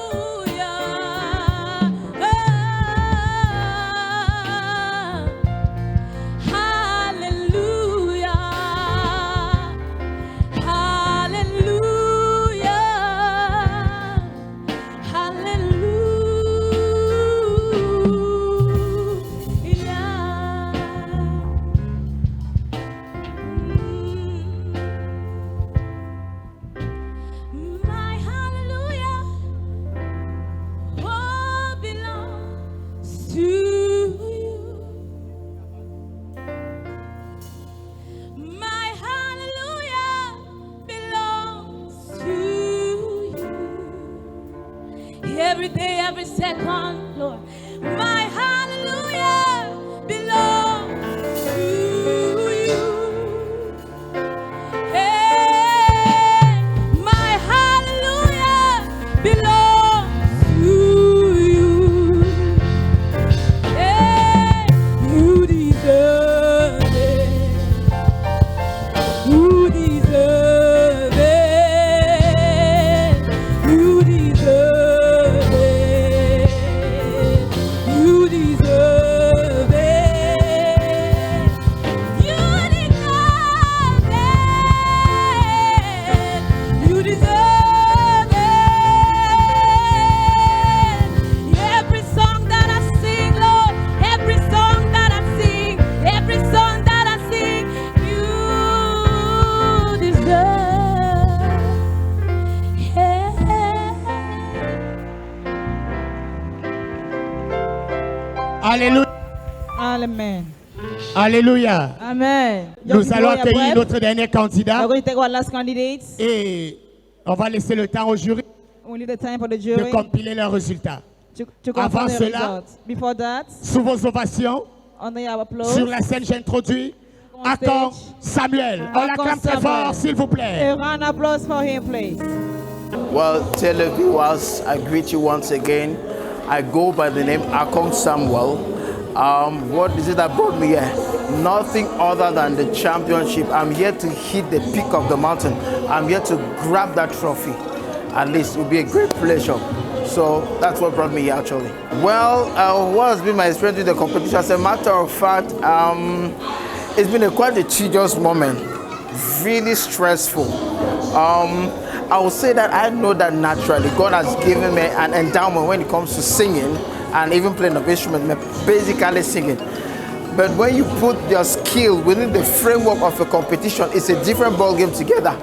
Speaker 5: Hallelujah. every day, every second, Lord. My hallelujah belongs to you. Hey, my hallelujah belongs
Speaker 1: Alléluia.
Speaker 2: Amen.
Speaker 1: Alléluia.
Speaker 2: Amen.
Speaker 1: Nous allons accueillir notre dernier candidat.
Speaker 2: We're going to take our last candidates.
Speaker 1: Et on va laisser le temps au jury
Speaker 2: We need the time for the
Speaker 1: de
Speaker 2: jury
Speaker 1: compiler leurs résultats.
Speaker 2: to
Speaker 1: Avant
Speaker 2: confirm the
Speaker 1: cela,
Speaker 2: results. Before that,
Speaker 1: sous vos ovations,
Speaker 2: under our applause,
Speaker 1: sur la scène, j'introduis
Speaker 2: on
Speaker 1: Akon
Speaker 2: stage,
Speaker 1: Samuel. On l'acclame très fort, s'il vous plaît.
Speaker 2: a round of applause for him, please.
Speaker 18: Well, televiewers, I greet you once again. I go by the name Akon Samuel. What is it that brought me here? Nothing other than the championship. I'm here to hit the peak of the mountain. I'm here to grab that trophy. At least it will be a great pleasure. So that's what brought me here actually. Well, what has been my experience with the competition? As a matter of fact, it's been quite a tedious moment. Really stressful. I will say that I know that naturally God has given me an endowment when it comes to singing and even playing an instrument, basically singing. But when you put your skill within the framework of a competition, it's a different ball game together.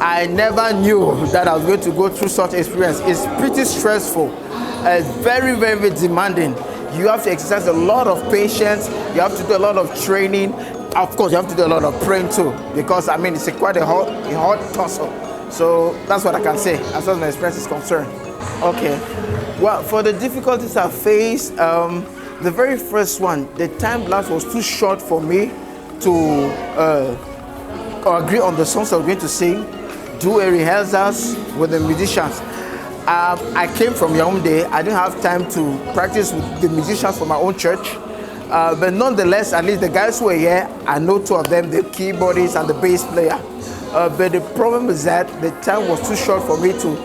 Speaker 18: I never knew that I was going to go through such experience. It's pretty stressful. It's very, very demanding. You have to exercise a lot of patience. You have to do a lot of training. Of course, you have to do a lot of praying too, because I mean, it's quite a hard tussle. So that's what I can say as far as my experience is concerned. Okay. Well, for the difficulties I faced, the very first one, the time lapse was too short for me to agree on the songs I was going to sing, do a rehearsals with the musicians. I came from Yaoundé. I didn't have time to practice with the musicians from my own church. But nonetheless, at least the guys who were here, I know two of them, the keyboardist and the bass player. But the problem is that the time was too short for me to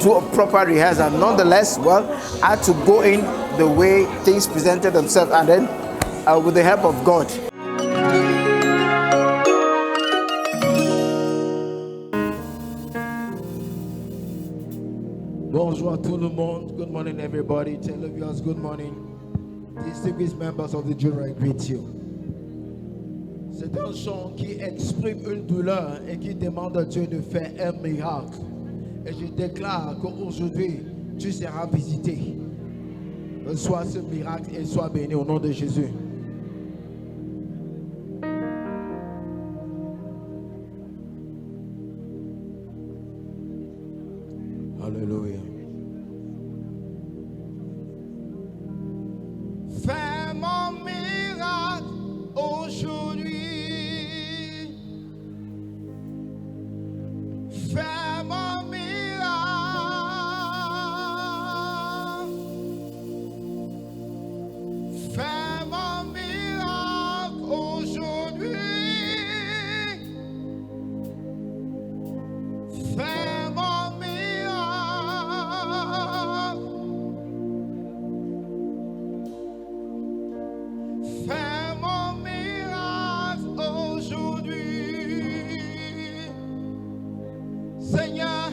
Speaker 18: do a proper rehearsal. Nonetheless, well, I had to go in the way things presented themselves, and then with the help of God.
Speaker 12: Bonjour à tout le monde. Good morning, everybody. Televiewers, good morning. Distinguished members of the jury, I greet you. C'est un chant qui exprime une douleur et qui demande à Dieu de faire un miracle. Et je déclare qu'aujourd'hui, tu seras visité. Reçois ce miracle et sois béni au nom de Jésus. Alléluia.
Speaker 17: Fais mon miracle aujourd'hui. Fais mon miracle. Fais mon miracle aujourd'hui. Fais mon miracle. Fais mon miracle aujourd'hui. Seigneur,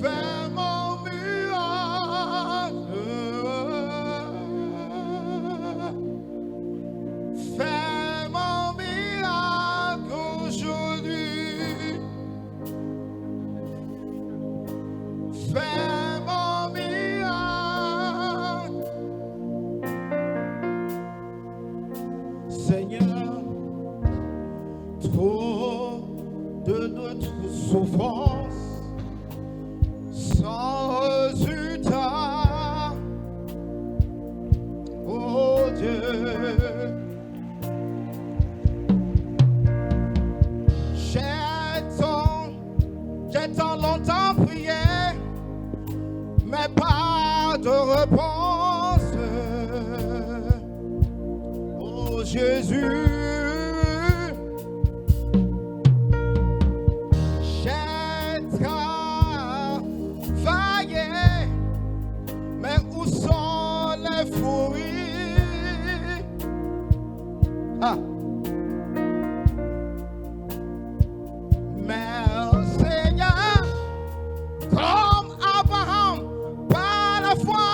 Speaker 17: fais mon miracle. Fais mon miracle aujourd'hui. Fais mon miracle.
Speaker 12: Seigneur, trop de notre souffrance sans résultat. Oh Dieu, j'ai tant longtemps prié, mais pas de réponse. Oh Jésus, j'ai travaillé, mais où sont les fruits? Ah. Mais Seigneur, comme Abraham, par la foi,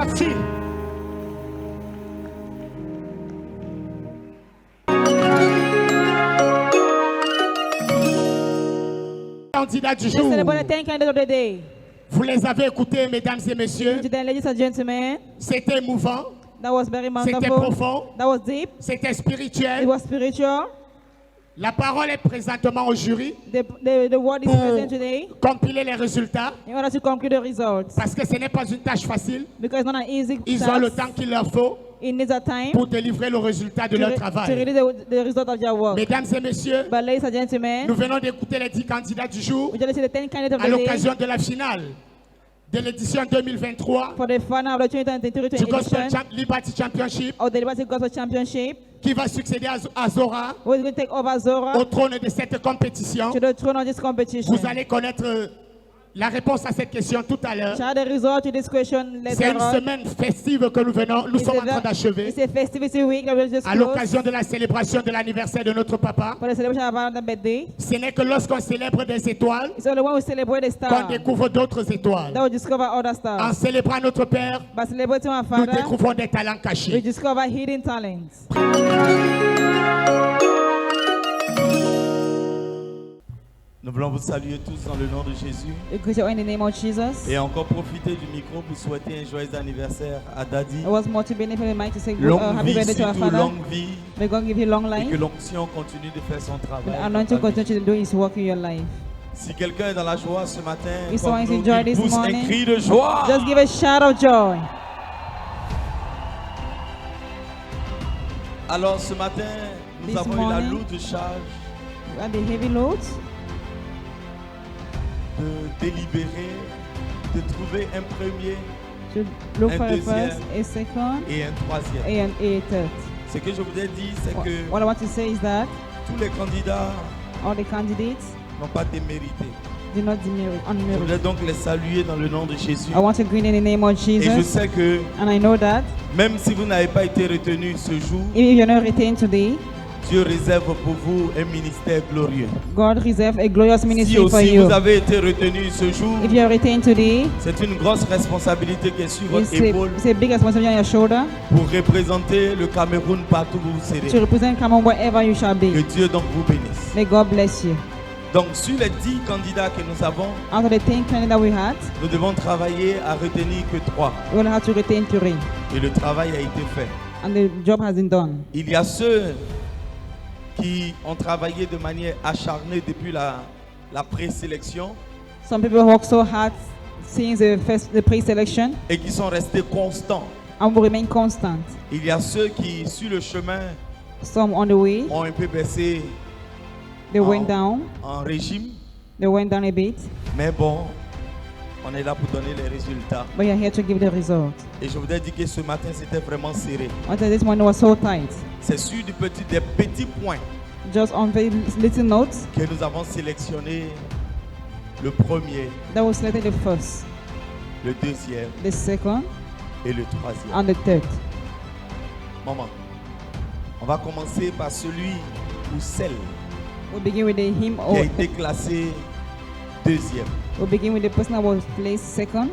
Speaker 17: facile.
Speaker 1: Candidats du
Speaker 2: Let's
Speaker 1: jour.
Speaker 2: celebrate the 10 candidates of the day.
Speaker 1: Vous les avez écoutés, mesdames et messieurs.
Speaker 2: Today, ladies and gentlemen,
Speaker 1: C'était émouvant.
Speaker 2: that was very
Speaker 1: C'était
Speaker 2: wonderful.
Speaker 1: profond.
Speaker 2: That was deep.
Speaker 1: C'était spirituel.
Speaker 2: It was spiritual.
Speaker 1: La parole est présentement au jury
Speaker 2: The word is present today
Speaker 1: compiler les résultats
Speaker 2: in order to conclude the results.
Speaker 1: parce que ce n'est pas une tâche facile.
Speaker 2: Because it's not an easy
Speaker 1: Ils
Speaker 2: task.
Speaker 1: ont le temps qu'il leur faut
Speaker 2: It needs a time
Speaker 1: pour délivrer le résultat de
Speaker 2: to,
Speaker 1: leur
Speaker 2: to
Speaker 1: travail.
Speaker 2: release the result of their work.
Speaker 1: Mesdames et messieurs,
Speaker 2: But ladies and gentlemen,
Speaker 1: nous venons d'écouter les 10 candidats du jour
Speaker 2: we just see the 10 candidates of
Speaker 1: à
Speaker 2: the day
Speaker 1: l'occasion de la finale de l'édition 2023
Speaker 2: for the final of the 2023
Speaker 1: du Gospel
Speaker 2: edition
Speaker 1: Liberty Championship
Speaker 2: of the Liberty Gospel Championship.
Speaker 1: qui va succéder à Zora
Speaker 2: Who is going to take over Zora
Speaker 1: au trône de cette compétition.
Speaker 2: to the throne of this competition?
Speaker 1: Vous allez connaître la réponse à cette question tout à l'heure.
Speaker 2: Shall the result to this question
Speaker 1: C'est
Speaker 2: later
Speaker 1: une
Speaker 2: on?
Speaker 1: semaine festive que nous sommes en train d'achever
Speaker 2: It's a festivity week that we just
Speaker 1: à
Speaker 2: closed
Speaker 1: l'occasion de la célébration de l'anniversaire de notre papa.
Speaker 2: for the celebration of our birthday.
Speaker 1: Ce n'est que lorsqu'on célèbre des étoiles
Speaker 2: It's only when we celebrate the
Speaker 1: qu'on
Speaker 2: star
Speaker 1: découvre d'autres étoiles.
Speaker 2: that we discover other
Speaker 1: En
Speaker 2: stars.
Speaker 1: célébrant notre Père,
Speaker 2: By celebrating our
Speaker 1: nous
Speaker 2: Father,
Speaker 1: découvrons des talents
Speaker 2: we
Speaker 1: cachés.
Speaker 2: discover hidden talents.
Speaker 3: Nous voulons vous saluer tous dans le nom de Jésus.
Speaker 2: We greet you in the name of Jesus.
Speaker 3: Et encore profiter du micro pour souhaiter un joyeux anniversaire à Daddy.
Speaker 2: It was more to benefit the mic to say
Speaker 3: Longue
Speaker 2: happy
Speaker 3: vie,
Speaker 2: birthday to our
Speaker 3: surtout
Speaker 2: Father.
Speaker 3: longue vie.
Speaker 2: May God give you long
Speaker 3: Et
Speaker 2: life.
Speaker 3: que l'onction continue de faire son travail.
Speaker 2: The anointing continue to do His work in your life.
Speaker 3: Si quelqu'un est dans la joie ce matin,
Speaker 2: If
Speaker 3: comme
Speaker 2: someone is
Speaker 3: nous,
Speaker 2: in joy
Speaker 3: qu'il
Speaker 2: this
Speaker 3: pousse un
Speaker 2: morning,
Speaker 3: cri de joie.
Speaker 2: just give a shout of joy.
Speaker 3: Alors ce matin, nous
Speaker 2: This
Speaker 3: avons eu la
Speaker 2: morning,
Speaker 3: lourde charge
Speaker 2: We had the heavy load
Speaker 3: de délibérer, de trouver un premier,
Speaker 2: to look
Speaker 3: un
Speaker 2: for a
Speaker 3: deuxième
Speaker 2: first, a second,
Speaker 3: et un troisième.
Speaker 2: a third.
Speaker 3: Ce que je vous ai dit, c'est que
Speaker 2: What I want to say is that
Speaker 3: tous les candidats
Speaker 2: all the candidates
Speaker 3: n'ont pas démérité.
Speaker 2: do not demerit,
Speaker 3: Je
Speaker 2: unmerited.
Speaker 3: voudrais donc les saluer dans le nom de Jésus.
Speaker 2: I want to greet in the name of
Speaker 3: Et je
Speaker 2: Jesus.
Speaker 3: sais que
Speaker 2: And I know that
Speaker 3: même si vous n'avez pas été retenu ce jour,
Speaker 2: if you're not retained today,
Speaker 3: Dieu réserve pour vous un ministère glorieux.
Speaker 2: God reserve a glorious
Speaker 3: Si
Speaker 2: ministry for
Speaker 3: aussi
Speaker 2: you.
Speaker 3: vous avez été retenu ce jour,
Speaker 2: If you're retained today,
Speaker 3: c'est une grosse responsabilité qui est sur votre
Speaker 2: it's
Speaker 3: épaule
Speaker 2: a big responsibility on your shoulder
Speaker 3: pour représenter le Cameroun partout où vous
Speaker 2: to
Speaker 3: serez.
Speaker 2: represent Cameroon wherever you shall
Speaker 3: Que
Speaker 2: be.
Speaker 3: Dieu donc vous bénisse.
Speaker 2: May God bless you.
Speaker 3: Donc sur les 10 candidats que nous avons,
Speaker 2: Out of the 10 candidates that we had,
Speaker 3: nous devons travailler à retenir que 3.
Speaker 2: we will have to retain 3.
Speaker 3: Et le travail a été fait.
Speaker 2: And the job has been done.
Speaker 3: Il y a ceux qui ont travaillé de manière acharnée depuis la présélection
Speaker 2: Some people work so hard since the pre-selection
Speaker 3: et qui sont restés constants.
Speaker 2: and will remain constant.
Speaker 3: Il y a ceux qui, sur le chemin,
Speaker 2: Some on the way,
Speaker 3: ont un peu baissé
Speaker 2: they went down.
Speaker 3: en régime.
Speaker 2: They went down a bit.
Speaker 3: Mais bon, on est là pour donner les résultats.
Speaker 2: But you're here to give the result.
Speaker 3: Et je voudrais dire que ce matin, c'était vraiment serré.
Speaker 2: Until this morning was so tight.
Speaker 3: C'est sur des petits points
Speaker 2: Just on very little notes
Speaker 3: que nous avons sélectionné le premier,
Speaker 2: that was selected the first,
Speaker 3: le deuxième
Speaker 2: the second,
Speaker 3: et le troisième.
Speaker 2: and the third.
Speaker 3: Maman, on va commencer par celui ou celle
Speaker 2: We'll begin with the hymn
Speaker 3: qui a
Speaker 2: or
Speaker 3: été classé deuxième.
Speaker 2: we'll begin with the person that was placed second.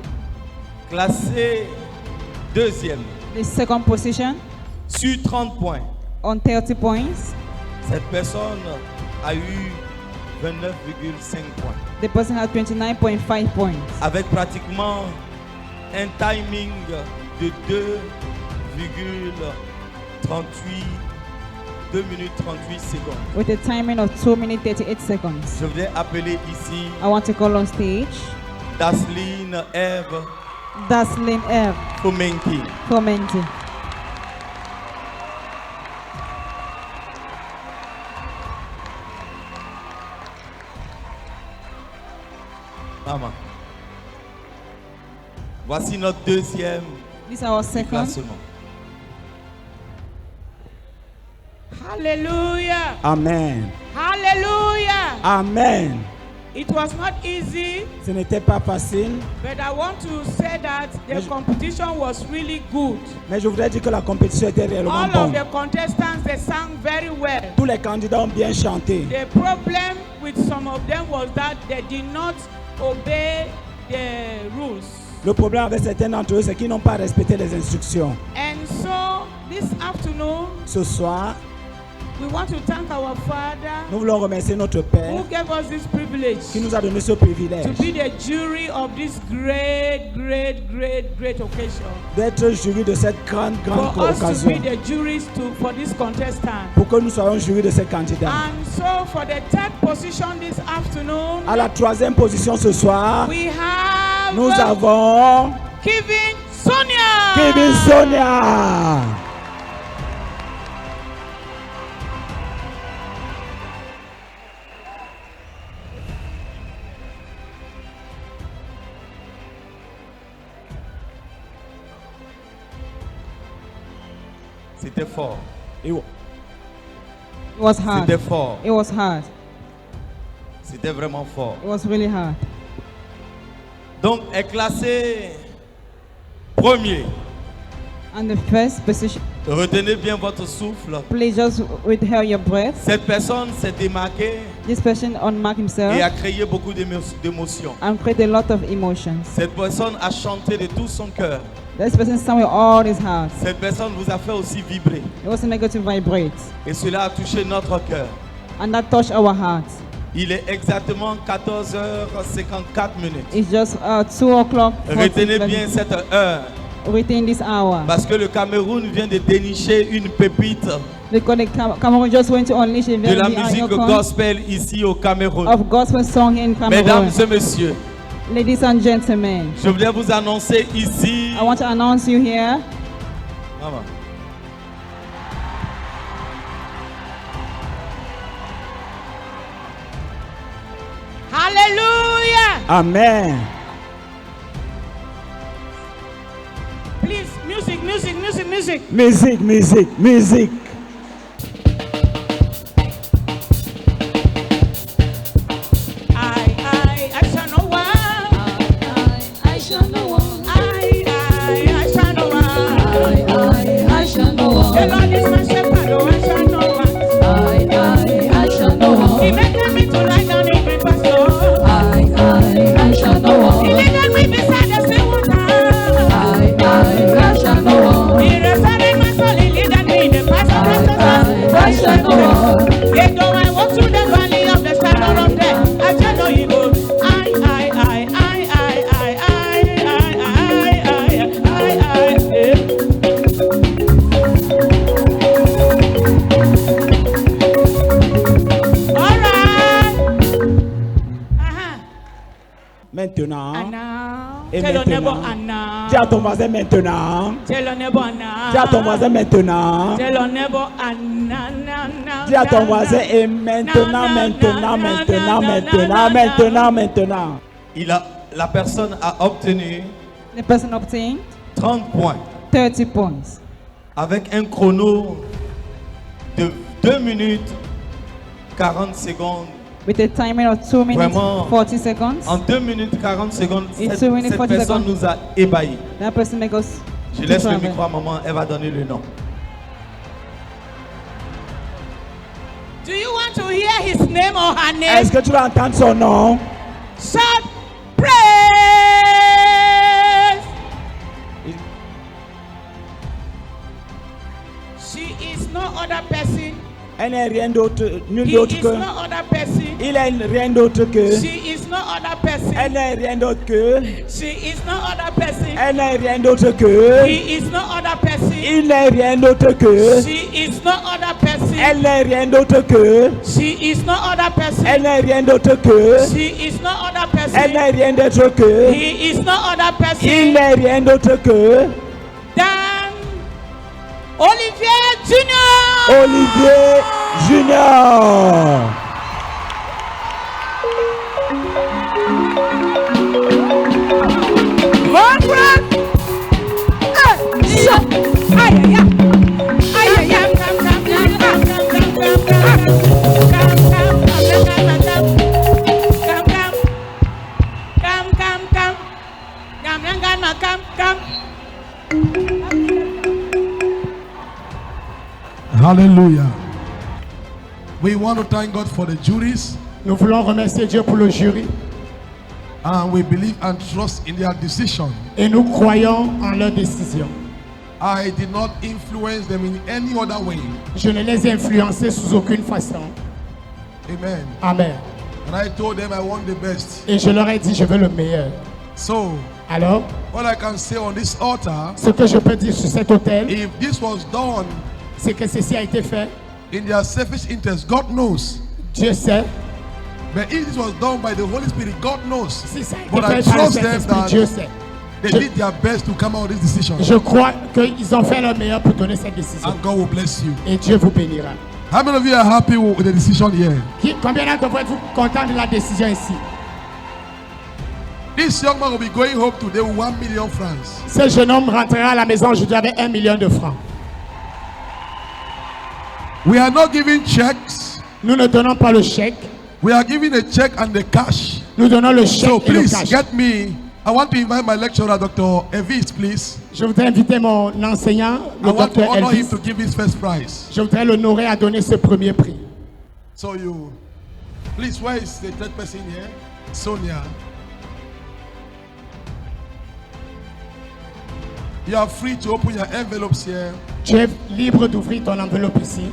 Speaker 3: Classé deuxième
Speaker 2: The second position
Speaker 3: sur 30 points.
Speaker 2: on 30 points.
Speaker 3: Cette personne a eu 29,5 points.
Speaker 2: The person had 29.5 points.
Speaker 3: Avec pratiquement un timing de 2 minutes 38 secondes.
Speaker 2: With a timing of 2 minutes 38 seconds.
Speaker 3: Je voudrais appeler ici
Speaker 2: I want to call on stage
Speaker 3: Dasline Eve
Speaker 2: Daslin Eve
Speaker 3: Fomenti.
Speaker 2: Fomenti.
Speaker 3: Maman. Voici notre deuxième
Speaker 2: This is our second.
Speaker 3: classement.
Speaker 19: Hallelujah.
Speaker 20: Amen.
Speaker 19: Hallelujah.
Speaker 20: Amen.
Speaker 19: It was not easy,
Speaker 20: Ce n'était pas facile,
Speaker 19: but I want to say that the competition was really good.
Speaker 20: mais je voudrais dire que la compétition était réellement
Speaker 19: All of
Speaker 20: bonne.
Speaker 19: the contestants, they sang very well.
Speaker 20: Tous les candidats ont bien chanté.
Speaker 19: The problem with some of them was that they did not obey the rules.
Speaker 20: Le problème avec certains d'entre eux, c'est qu'ils n'ont pas respecté les instructions.
Speaker 19: And so this afternoon,
Speaker 20: Ce soir,
Speaker 19: we want to thank our Father
Speaker 20: nous voulons remercier notre Père
Speaker 19: who gave us this privilege
Speaker 20: qui nous a donné ce privilège
Speaker 19: to be the jury of this great occasion.
Speaker 20: d'être jury de cette grande
Speaker 19: For us to
Speaker 20: occasion.
Speaker 19: be the juries for this contestant.
Speaker 20: Pour que nous soyons jury de ces candidats.
Speaker 19: And so for the third position this afternoon,
Speaker 20: À la troisième position ce soir,
Speaker 19: we have
Speaker 20: nous avons
Speaker 19: Kevin Sonia.
Speaker 20: Kevin Sonia.
Speaker 3: C'était fort.
Speaker 2: It was hard.
Speaker 3: C'était fort.
Speaker 2: It was hard.
Speaker 3: C'était vraiment fort.
Speaker 2: It was really hard.
Speaker 3: Donc, est classé premier.
Speaker 2: And the first position,
Speaker 3: Retenez bien votre souffle.
Speaker 2: please just withhold your breath.
Speaker 3: Cette personne s'est démarquée
Speaker 2: This person unmarked himself
Speaker 3: et a créé beaucoup d'émotions.
Speaker 2: and created a lot of emotions.
Speaker 3: Cette personne a chanté de tout son cœur.
Speaker 2: This person sang with all his heart.
Speaker 3: Cette personne vous a fait aussi vibrer.
Speaker 2: It was a negative vibrate.
Speaker 3: Et cela a touché notre cœur.
Speaker 2: And that touched our hearts.
Speaker 3: Il est exactement 14h54 minutes.
Speaker 2: It's just 2 o'clock.
Speaker 3: Retenez bien cette heure.
Speaker 2: Retain this hour.
Speaker 3: Parce que le Cameroun vient de dénicher une pépite
Speaker 2: Because the Cameroon just went to unleash a
Speaker 3: de la
Speaker 2: very
Speaker 3: musique gospel ici au Cameroun.
Speaker 2: of gospel song in Cameroon.
Speaker 3: Mesdames et messieurs,
Speaker 2: Ladies and gentlemen,
Speaker 3: je voulais vous annoncer ici.
Speaker 2: I want to announce you here.
Speaker 3: Maman.
Speaker 19: Hallelujah.
Speaker 20: Amen.
Speaker 19: Please, music.
Speaker 20: Musique.
Speaker 19: I shall know one. I shall know one. I shall know one. I shall know one. The Lord is my shepherd, oh, I shall know one. I shall know one. He made me to lie down in green pastures. I shall know one. He led me beside the still water. I shall know one. He restored my soul, he led me in the path of righteousness. I shall know one. Yet though I walk through the valley of the shadow of death, I shall know evil.
Speaker 20: Maintenant. Et
Speaker 19: Tell your neighbor
Speaker 20: maintenant.
Speaker 19: Anna.
Speaker 20: Dis à ton voisin maintenant.
Speaker 19: Tell your neighbor Anna.
Speaker 20: Dis à ton voisin maintenant.
Speaker 19: Tell your neighbor Anna.
Speaker 20: Dis à ton voisin et maintenant.
Speaker 3: La personne a obtenu
Speaker 2: The person obtained
Speaker 3: 30 points
Speaker 2: 30 points
Speaker 3: avec un chrono de 2 minutes 40 secondes.
Speaker 2: with a timing of 2 minutes
Speaker 3: Vraiment,
Speaker 2: 40 seconds.
Speaker 3: En 2 minutes 40 secondes,
Speaker 2: In
Speaker 3: cette
Speaker 2: 2 minutes, 40
Speaker 3: personne
Speaker 2: seconds.
Speaker 3: nous a ébahis.
Speaker 2: That person make us
Speaker 3: Je laisse le
Speaker 2: travel.
Speaker 3: micro à maman, elle va donner le nom.
Speaker 19: Do you want to hear his name or her name?
Speaker 20: Est-ce que tu vas entendre son nom?
Speaker 19: Shout praise! She is no other person.
Speaker 20: Elle n'est rien d'autre, nul
Speaker 19: He
Speaker 20: d'autre
Speaker 19: is
Speaker 20: que.
Speaker 19: no other person.
Speaker 20: Il est rien d'autre que.
Speaker 19: She is no other person.
Speaker 20: Elle n'est rien d'autre que.
Speaker 19: She is no other person.
Speaker 20: Elle n'est rien d'autre que.
Speaker 19: He is no other person.
Speaker 20: Il n'est rien d'autre que.
Speaker 19: She is no other person.
Speaker 20: Elle n'est rien d'autre que.
Speaker 19: She is no other person.
Speaker 20: Elle n'est rien d'autre que.
Speaker 19: She is no other person.
Speaker 20: Elle n'est rien d'autre que.
Speaker 19: He is no other person.
Speaker 20: Il n'est rien d'autre que.
Speaker 19: Dan Olivier Junior.
Speaker 20: Olivier Junior.
Speaker 12: Hallelujah. We want to thank God for the juries.
Speaker 1: Nous voulons remercier Dieu pour le jury.
Speaker 12: And we believe and trust in their decision.
Speaker 1: Et nous croyons en leur décision.
Speaker 12: I did not influence them in any other way.
Speaker 1: Je ne les ai influencés sous aucune façon.
Speaker 12: Amen.
Speaker 1: Amen.
Speaker 12: And I told them I want the best.
Speaker 1: Et je leur ai dit, je veux le meilleur.
Speaker 12: So,
Speaker 1: alors,
Speaker 12: what I can say on this altar,
Speaker 1: ce que je peux dire sur cet autel,
Speaker 12: if this was done,
Speaker 1: c'est que ceci a été fait.
Speaker 12: In their selfish interest, God knows.
Speaker 1: Dieu sait.
Speaker 12: But if this was done by the Holy Spirit, God knows.
Speaker 1: Si ça a été
Speaker 12: But I
Speaker 1: fait par le
Speaker 12: trust them
Speaker 1: Saint-Esprit,
Speaker 12: that
Speaker 1: Dieu sait.
Speaker 12: they did their best to come out with this decision.
Speaker 1: Je crois qu'ils ont fait leur meilleur pour donner cette décision.
Speaker 12: And God will bless you.
Speaker 1: Et Dieu vous bénira.
Speaker 12: How many of you are happy with the decision here?
Speaker 1: Combien d'entre vous êtes contents de la décision ici?
Speaker 12: This young man will be going home today with 1 million francs.
Speaker 1: Ce jeune homme rentrera à la maison aujourd'hui avec 1 million de francs.
Speaker 12: We are not giving checks.
Speaker 1: Nous ne donnons pas le chèque.
Speaker 12: We are giving a check and the cash.
Speaker 1: Nous donnons le chèque
Speaker 12: so
Speaker 1: et le
Speaker 12: please
Speaker 1: cash.
Speaker 12: Get me. I want to invite my lecturer, Dr. Elvis, please.
Speaker 1: Je voudrais inviter mon enseignant, le
Speaker 12: I want to
Speaker 1: Dr.
Speaker 12: honor
Speaker 1: Elvis.
Speaker 12: him to give his first prize.
Speaker 1: Je voudrais l'honorer à donner ce premier prix.
Speaker 12: So you, please, where is the third person here? Sonia. You are free to open your envelopes here.
Speaker 1: Tu es libre d'ouvrir ton enveloppe ici.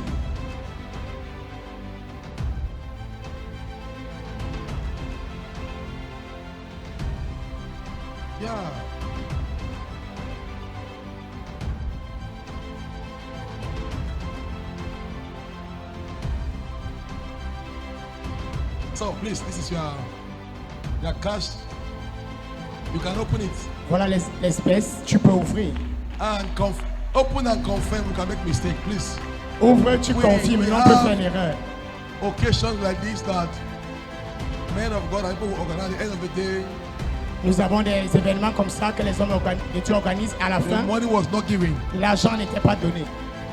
Speaker 12: Yeah. So please, this is your cash. You can open it.
Speaker 1: Voilà l'espèce, tu peux ouvrir.
Speaker 12: And open and confirm. You can make mistake, please.
Speaker 1: Ouvre, tu confirmes, on peut faire l'erreur.
Speaker 12: Occasions like this that men of God and people who organize at the end of the day.
Speaker 1: Nous avons des événements comme ça que les hommes de Dieu organisent à la fin.
Speaker 12: The money was not given.
Speaker 1: L'argent n'était pas donné.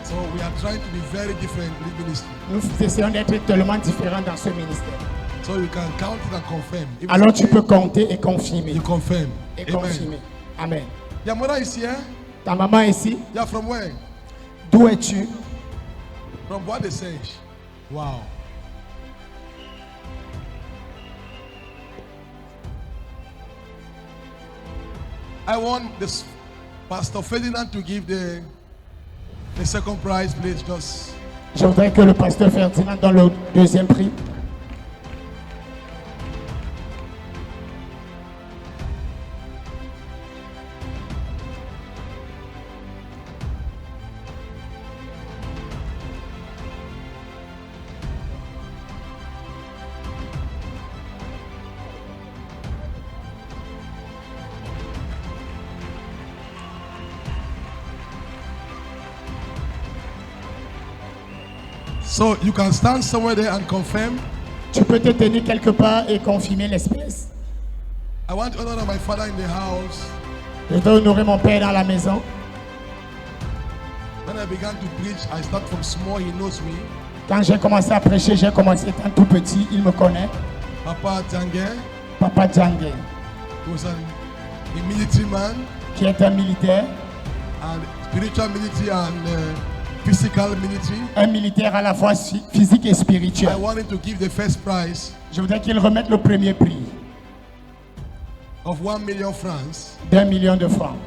Speaker 12: So we are trying to be very different in this ministry.
Speaker 1: Nous essayons d'être tellement différents dans ce ministère.
Speaker 12: So you can count it and confirm. If
Speaker 1: Alors tu peux compter et confirmer.
Speaker 12: You confirm.
Speaker 1: Et
Speaker 12: Amen.
Speaker 1: confirmer. Amen.
Speaker 12: Your mother is here.
Speaker 1: Ta maman est ici.
Speaker 12: You are from where?
Speaker 1: D'où es-tu?
Speaker 12: From what they say. Wow. I want this Pastor Ferdinand to give the second prize, please. Just.
Speaker 1: Je voudrais que le pasteur Ferdinand donne le deuxième prix.
Speaker 12: So you can stand somewhere there and confirm.
Speaker 1: Tu peux te tenir quelque part et confirmer l'espèce.
Speaker 12: I want to honor my father in the house.
Speaker 1: Je dois honorer mon père dans la maison.
Speaker 12: When I began to preach, I start from small. He knows me.
Speaker 1: Quand j'ai commencé à prêcher, j'ai commencé étant tout petit. Il me connaît.
Speaker 12: Papa Djangé.
Speaker 1: Papa Djangé.
Speaker 12: He was a military man.
Speaker 1: Qui est un militaire.
Speaker 12: And spiritual military and physical military.
Speaker 1: Un militaire à la fois physique et spirituel.
Speaker 12: I want him to give the first prize.
Speaker 1: Je voudrais qu'il remette le premier prix.
Speaker 12: Of 1 million francs.
Speaker 1: D'1 million de francs.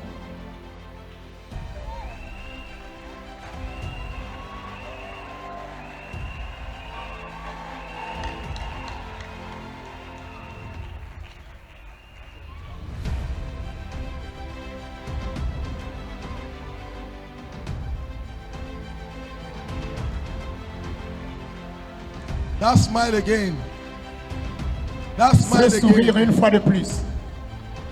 Speaker 12: That smile again. That smile
Speaker 1: C'est sourire
Speaker 12: again.
Speaker 1: une fois de plus.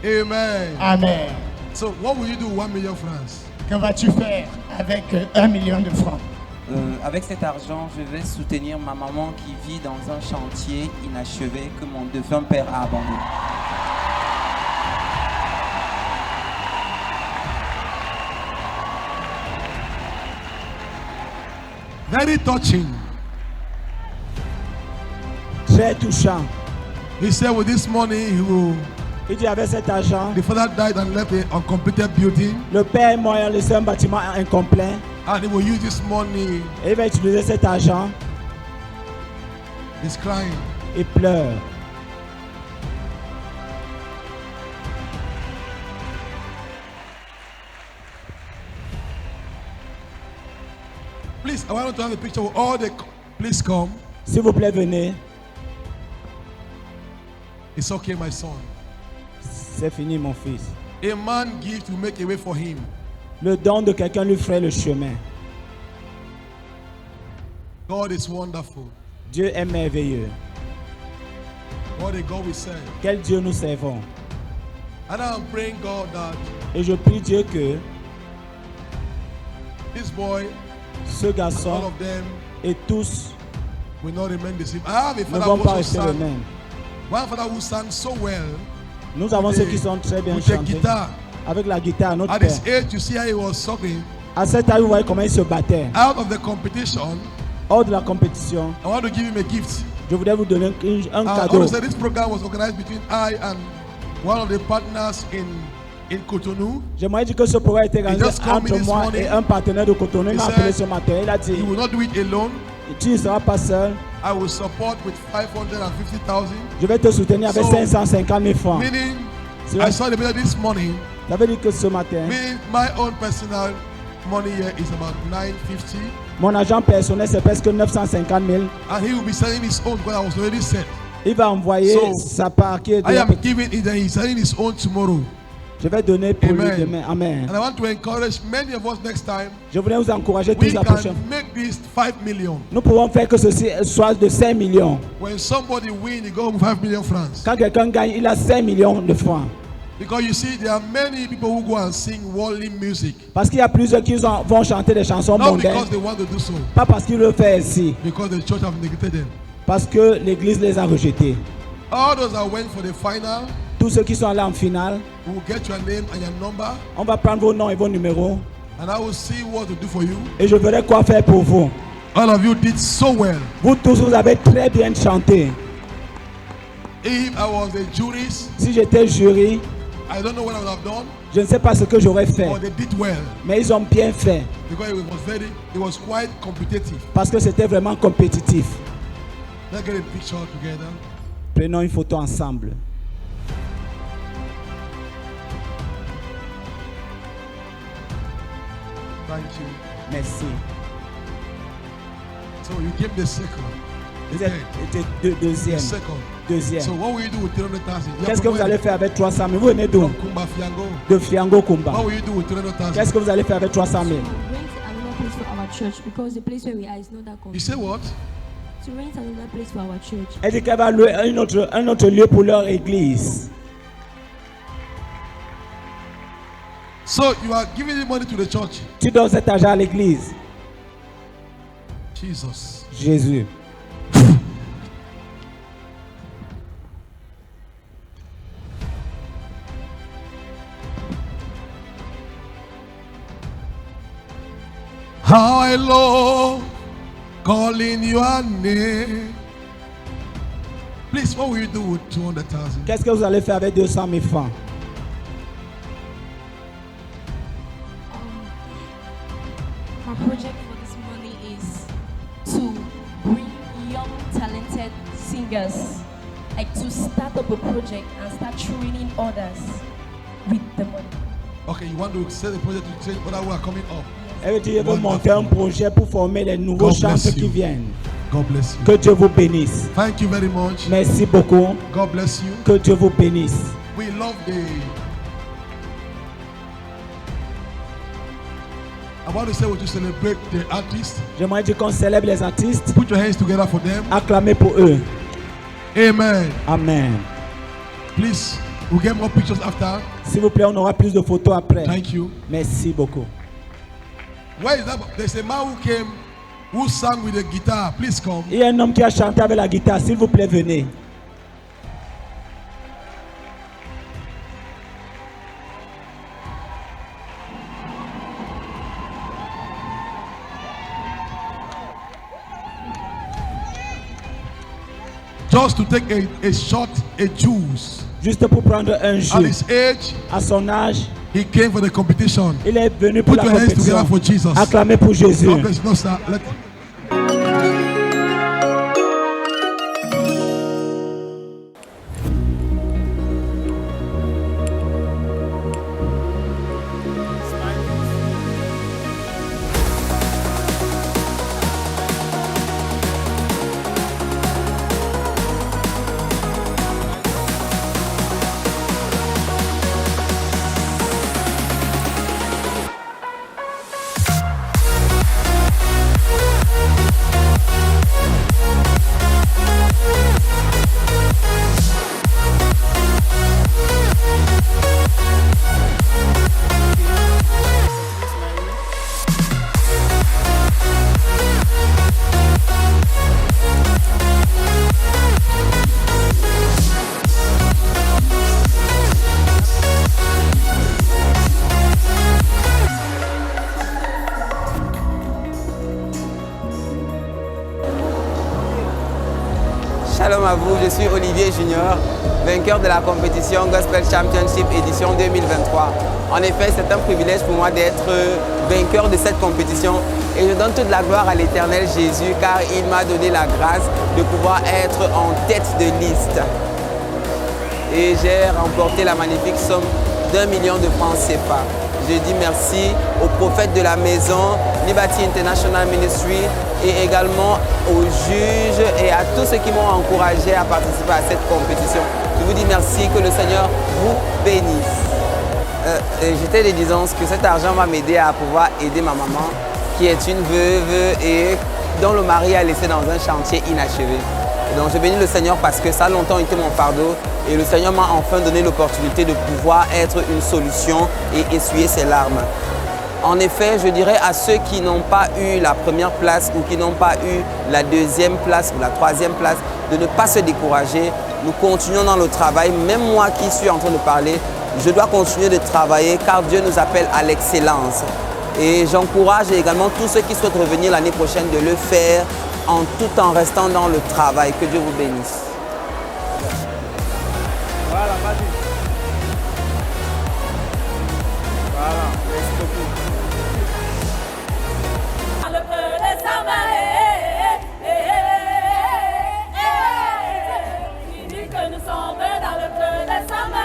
Speaker 12: Amen.
Speaker 1: Amen.
Speaker 12: So what will you do with 1 million francs?
Speaker 1: Que vas-tu faire avec 1 million de francs?
Speaker 9: Avec cet argent, je vais soutenir ma maman qui vit dans un chantier inachevé que mon défunt père a abandonné.
Speaker 12: Very touching.
Speaker 20: Très touchant.
Speaker 12: He said with this money he will.
Speaker 20: Il dit avec cet argent,
Speaker 12: The father died and left an uncompleted building.
Speaker 20: le père est mort et a laissé un bâtiment incomplet.
Speaker 12: And he will use this money.
Speaker 20: Et il va utiliser cet argent.
Speaker 12: He's crying.
Speaker 20: Il pleure.
Speaker 12: Please, I want to have a picture with all the. Please come.
Speaker 20: S'il vous plaît, venez.
Speaker 12: It's okay, my son.
Speaker 20: C'est fini, mon fils.
Speaker 12: A man gives to make a way for him.
Speaker 20: Le don de quelqu'un lui ferait le chemin.
Speaker 12: God is wonderful.
Speaker 20: Dieu est merveilleux.
Speaker 12: What a God we serve.
Speaker 20: Quel Dieu nous servons.
Speaker 12: And I'm praying God that
Speaker 20: Et je prie Dieu que
Speaker 12: this boy,
Speaker 20: ce garçon
Speaker 12: all of them,
Speaker 20: et tous
Speaker 12: will not remain the same. I have a
Speaker 20: ne
Speaker 12: father
Speaker 20: vont
Speaker 12: who
Speaker 20: pas
Speaker 12: also
Speaker 20: rester les
Speaker 12: sang.
Speaker 20: mêmes.
Speaker 12: One father who sang so well.
Speaker 20: Nous avons ceux qui sont très bien
Speaker 12: with the
Speaker 20: chantés.
Speaker 12: guitar.
Speaker 20: Avec la guitare, notre
Speaker 12: At
Speaker 20: père.
Speaker 12: his age, you see how he was suffering.
Speaker 20: À cet âge, vous voyez comment il se battait.
Speaker 12: Out of the competition,
Speaker 20: hors de la compétition,
Speaker 12: I want to give him a gift.
Speaker 20: je voudrais vous donner un
Speaker 12: I
Speaker 20: cadeau.
Speaker 12: want to say this program was organized between I and one of the partners in Cotonou.
Speaker 20: J'aimerais dire que ce programme a été organisé
Speaker 12: just called me
Speaker 20: entre
Speaker 12: this
Speaker 20: moi
Speaker 12: morning.
Speaker 20: et un partenaire de Cotonou. Il
Speaker 12: He
Speaker 20: m'a
Speaker 12: said
Speaker 20: appelé ce matin. Il a dit,
Speaker 12: He will not do it alone.
Speaker 20: tu ne seras pas seul.
Speaker 12: I will support with 550,000.
Speaker 20: Je vais te soutenir avec
Speaker 12: So,
Speaker 20: 550 000 francs.
Speaker 12: Meaning,
Speaker 20: Cela-
Speaker 12: I saw the video this morning.
Speaker 20: Ça veut dire que ce matin,
Speaker 12: Meaning, my own personal money here is about 950,
Speaker 20: mon agent personnel, c'est presque 950 000.
Speaker 12: and he will be selling his own because I was already set.
Speaker 20: Il va envoyer
Speaker 12: So,
Speaker 20: sa part qui est de
Speaker 12: I
Speaker 20: la
Speaker 12: am
Speaker 20: petite-
Speaker 12: giving it, and he's selling his own tomorrow.
Speaker 20: Je vais donner pour lui
Speaker 12: Amen.
Speaker 20: demain. Amen.
Speaker 12: And I want to encourage many of us next time.
Speaker 20: Je voulais vous encourager
Speaker 12: We
Speaker 20: tous la
Speaker 12: can
Speaker 20: prochaine.
Speaker 12: make this 5 million.
Speaker 20: Nous pouvons faire que ceci soit de 5 millions.
Speaker 12: When somebody win, he go home with 5 million francs.
Speaker 20: Quand quelqu'un gagne, il a 5 millions de francs.
Speaker 12: Because you see, there are many people who go and sing worldly music.
Speaker 20: Parce qu'il y a plusieurs qui vont chanter des chansons
Speaker 12: Not
Speaker 20: mondaines.
Speaker 12: because they want to do so,
Speaker 20: Pas parce qu'ils le font ainsi.
Speaker 12: because the church have neglected them.
Speaker 20: Parce que l'église les a rejetés.
Speaker 12: All those that went for the final
Speaker 20: Tous ceux qui sont allés en finale,
Speaker 12: will get your name and your number,
Speaker 20: on va prendre vos noms et vos numéros.
Speaker 12: and I will see what to do for you.
Speaker 20: Et je verrai quoi faire pour vous.
Speaker 12: All of you did so well.
Speaker 20: Vous tous, vous avez très bien chanté.
Speaker 12: If I was a jurist,
Speaker 20: Si j'étais jury,
Speaker 12: I don't know what I would have done,
Speaker 20: je ne sais pas ce que j'aurais fait.
Speaker 12: but they did well
Speaker 20: Mais ils ont bien fait.
Speaker 12: because it was quite competitive.
Speaker 20: Parce que c'était vraiment compétitif.
Speaker 12: Let's get a picture together.
Speaker 20: Prenons une photo ensemble.
Speaker 12: Thank you.
Speaker 20: Merci.
Speaker 12: So you came the second.
Speaker 20: Vous êtes deuxième.
Speaker 12: The second.
Speaker 20: Deuxième.
Speaker 12: So what will you do with 300,000?
Speaker 20: Qu'est-ce que vous allez faire avec 300 000? Vous venez d'où?
Speaker 12: Kumba Fiango.
Speaker 20: De Fiango Kumba.
Speaker 12: What will you do with 300,000?
Speaker 20: Qu'est-ce que vous allez faire avec 300 000?
Speaker 21: Rent another place for our church because the place where we are is not that comfortable.
Speaker 12: You say what?
Speaker 21: To rent another place for our church.
Speaker 20: Elle dit qu'elle va louer un autre lieu pour leur église.
Speaker 12: So you are giving the money to the church.
Speaker 20: Tu donnes cet argent à l'église.
Speaker 12: Jesus.
Speaker 20: Jésus.
Speaker 12: How I love calling your name. Please, what will you do with 200,000?
Speaker 20: Qu'est-ce que vous allez faire avec 200 000 francs?
Speaker 4: My project for this money is to bring young, talented singers, like to start up a project and start training others with the money.
Speaker 12: Okay, you want to set the project to change other who are coming up.
Speaker 20: Elle veut dire, elle veut monter un projet pour former les nouveaux
Speaker 12: God bless
Speaker 20: chanteurs
Speaker 12: you.
Speaker 20: qui viennent.
Speaker 12: God bless you.
Speaker 20: Que Dieu vous bénisse.
Speaker 12: Thank you very much.
Speaker 20: Merci beaucoup.
Speaker 12: God bless you.
Speaker 20: Que Dieu vous bénisse.
Speaker 12: We love I want to say we to celebrate the artists.
Speaker 20: J'aimerais dire qu'on célèbre les artistes.
Speaker 12: Put your hands together for them.
Speaker 20: Acclamez pour eux.
Speaker 12: Amen.
Speaker 20: Amen.
Speaker 12: Please, we'll get more pictures after.
Speaker 20: S'il vous plaît, on aura plus de photos après.
Speaker 12: Thank you.
Speaker 20: Merci beaucoup.
Speaker 12: Where is that? There's a man who came who sang with a guitar. Please come.
Speaker 20: Il y a un homme qui a chanté avec la guitare. S'il vous plaît, venez.
Speaker 12: Just to take a shot, a juice.
Speaker 20: Juste pour prendre un jus.
Speaker 12: At his age,
Speaker 20: à son âge,
Speaker 12: he came for the competition.
Speaker 20: Il est venu pour
Speaker 12: Put
Speaker 20: la
Speaker 12: your hands
Speaker 20: compétition.
Speaker 12: together for Jesus.
Speaker 20: Acclamez pour Jésus.
Speaker 12: God bless you. No, sir.
Speaker 9: suis Olivier Junior, vainqueur de la compétition Gospel Championship édition 2023. En effet, c'est un privilège pour moi d'être vainqueur de cette compétition et je donne toute la gloire à l'Éternel Jésus car il m'a donné la grâce de pouvoir être en tête de liste. Et j'ai remporté la magnifique somme d'1 million de francs CFA. Je dis merci aux prophètes de la maison, Liberty International Ministry et également aux juges et à tous ceux qui m'ont encouragé à participer à cette compétition. Je vous dis merci, que le Seigneur vous bénisse. J'étais de disance que cet argent va m'aider à pouvoir aider ma maman qui est une veuve et dont le mari a laissé dans un chantier inachevé. Donc je bénis le Seigneur parce que ça a longtemps été mon fardeau et le Seigneur m'a enfin donné l'opportunité de pouvoir être une solution et essuyer ses larmes. En effet, je dirais à ceux qui n'ont pas eu la première place ou qui n'ont pas eu la deuxième place ou la troisième place, de ne pas se décourager. Nous continuons dans le travail. Même moi qui suis en train de parler, je dois continuer de travailler car Dieu nous appelle à l'excellence. Et j'encourage également tous ceux qui souhaitent revenir l'année prochaine de le faire tout en restant dans le travail. Que Dieu vous bénisse.
Speaker 14: Voilà, vas-y. Voilà,
Speaker 19: Dans le creux des Samares, il dit que nous sommes dans le creux des Samares.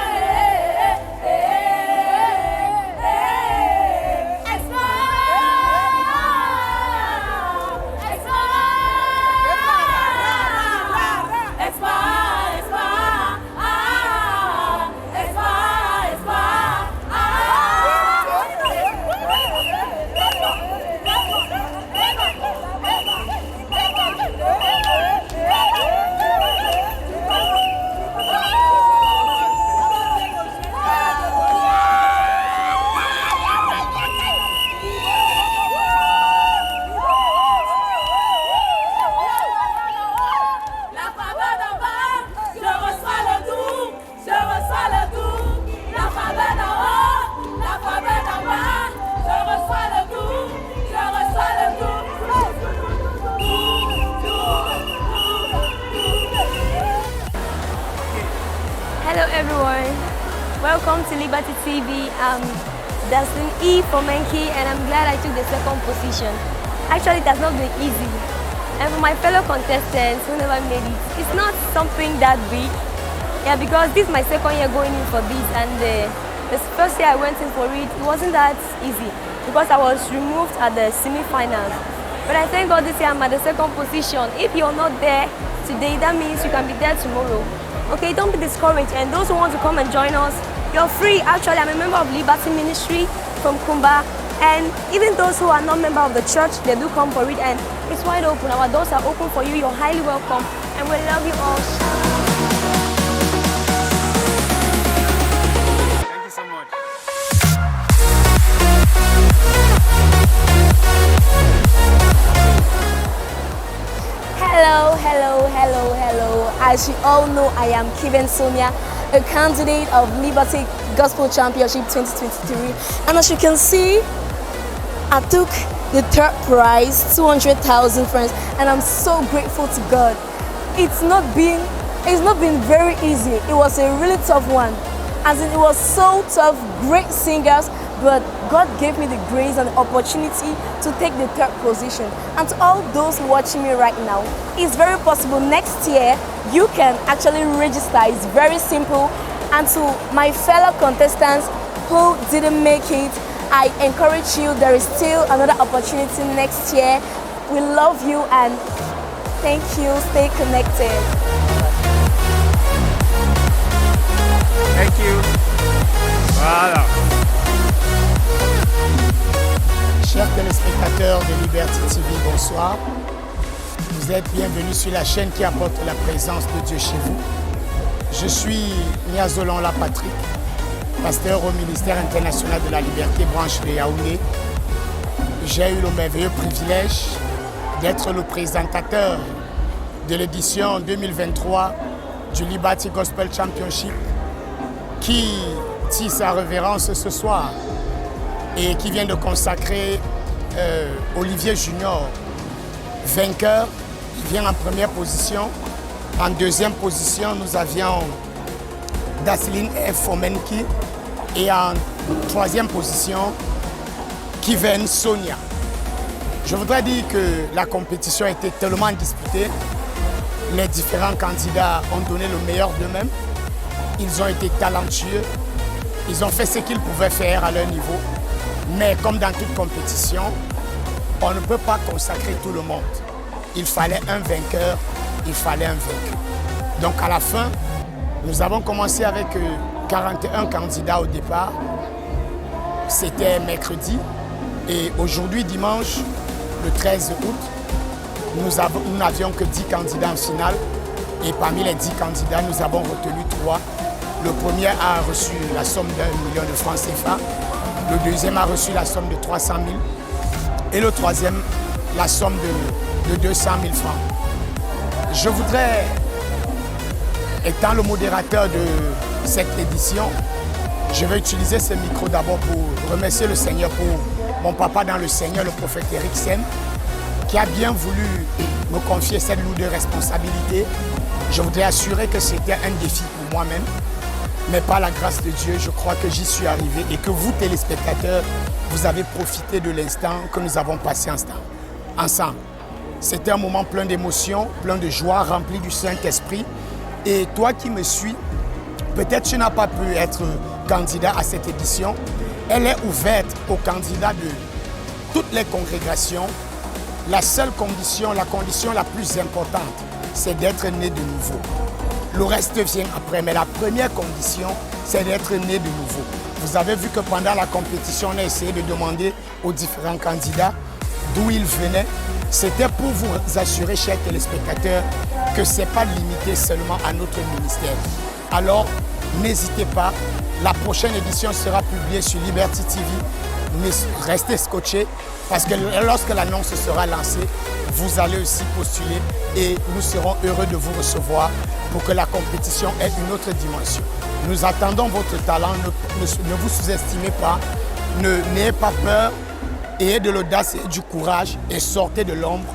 Speaker 4: Hello everyone, welcome to Liberty TV. I'm Daslin E. from Menki and I'm glad I took the second position. Actually, it has not been easy. And for my fellow contestants who never made it, it's not something that big. Yeah, because this is my second year going in for this and the first year I went in for it wasn't that easy because I was removed at the semi-finals. But I thank God this year I'm at the second position. If you're not there today, that means you can be there tomorrow. Okay, don't be discouraged. And those who want to come and join us, you're free. Actually, I'm a member of Liberty Ministry from Kumba. And even those who are not member of the church, they do come for it. And it's wide open. Our doors are open for you. You're highly welcome. And we love you all.
Speaker 14: Thank you so much.
Speaker 4: Hello, hello, hello, hello. As you all know, I am Kiven Sonia, a candidate of Liberty Gospel Championship 2023. And as you can see, I took the third prize, 200,000 francs, and I'm so grateful to God. It's not been very easy. It was a really tough one. As in, it was so tough, great singers, but God gave me the grace and the opportunity to take the third position. And to all those watching me right now, it's very possible next year you can actually register. It's very simple. And to my fellow contestants who didn't make it, I encourage you, there is still another opportunity next year. We love you and thank you. Stay connected.
Speaker 14: Thank you. Voilà.
Speaker 1: Chers téléspectateurs de Liberty TV, bonsoir. Vous êtes bienvenus sur la chaîne qui apporte la présence de Dieu chez vous. Je suis Niazolan Patrick, pasteur au ministère international de la liberté, branche de Yaoundé. J'ai eu le merveilleux privilège d'être le présentateur de l'édition 2023 du Liberty Gospel Championship qui tire sa révérence ce soir et qui vient de consacrer Olivier Junior vainqueur, qui vient en première position En deuxième position, nous avions Daceline F. Fomenki. Et en troisième position, Kiven Sonia. Je voudrais dire que la compétition était tellement disputée. Les différents candidats ont donné le meilleur d'eux-mêmes. Ils ont été talentueux. Ils ont fait ce qu'ils pouvaient faire à leur niveau. Mais comme dans toute compétition, on ne peut pas consacrer tout le monde. Il fallait un vainqueur, il fallait un vaincu. Donc à la fin, nous avons commencé avec 41 candidats au départ. C'était mercredi. Et aujourd'hui, dimanche, le 13 août, nous n'avions que 10 candidats en finale. Et parmi les 10 candidats, nous avons retenu 3. Le premier a reçu la somme d'1 million de francs CFA. Le deuxième a reçu la somme de 300 000. Et le troisième, la somme de 200 000 francs. Je voudrais, étant le modérateur de cette édition, je vais utiliser ce micro d'abord pour remercier le Seigneur pour mon papa dans le Seigneur, le prophète Eric Sen, qui a bien voulu me confier cette lourde responsabilité. Je voudrais assurer que c'était un défi pour moi-même, mais par la grâce de Dieu, je crois que j'y suis arrivé et que vous, téléspectateurs, vous avez profité de l'instant que nous avons passé ensemble. C'était un moment plein d'émotions, plein de joie, rempli du Saint-Esprit. Et toi qui me suis, peut-être tu n'as pas pu être candidat à cette édition. Elle est ouverte aux candidats de toutes les congrégations. La seule condition, la condition la plus importante, c'est d'être né de nouveau. Le reste vient après, mais la première condition, c'est d'être né de nouveau. Vous avez vu que pendant la compétition, on a essayé de demander aux différents candidats d'où ils venaient. C'était pour vous assurer, chers téléspectateurs, que ce n'est pas limité seulement à notre ministère. Alors, n'hésitez pas, la prochaine édition sera publiée sur Liberty TV. Restez scotchés parce que lorsque l'annonce sera lancée, vous allez aussi postuler et nous serons heureux de vous recevoir pour que la compétition ait une autre dimension. Nous attendons votre talent, ne vous sous-estimez pas, n'ayez pas peur, ayez de l'audace et du courage et sortez de l'ombre.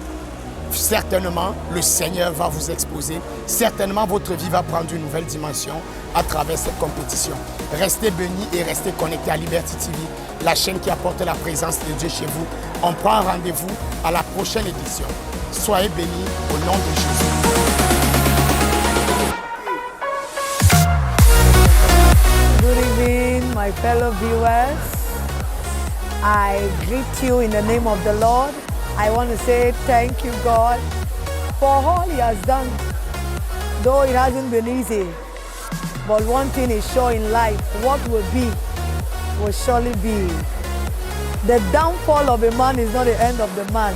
Speaker 1: Certainement, le Seigneur va vous exposer. Certainement, votre vie va prendre une nouvelle dimension à travers cette compétition. Restez bénis et restez connectés à Liberty TV, la chaîne qui apporte la présence de Dieu chez vous. On prend rendez-vous à la prochaine édition. Soyez bénis au nom de Jésus.
Speaker 13: Good evening, my fellow viewers. I greet you in the name of the Lord. I want to say thank you, God, for all He has done. Though it hasn't been easy, but one thing is sure in life, what will surely be. The downfall of a man is not the end of the man.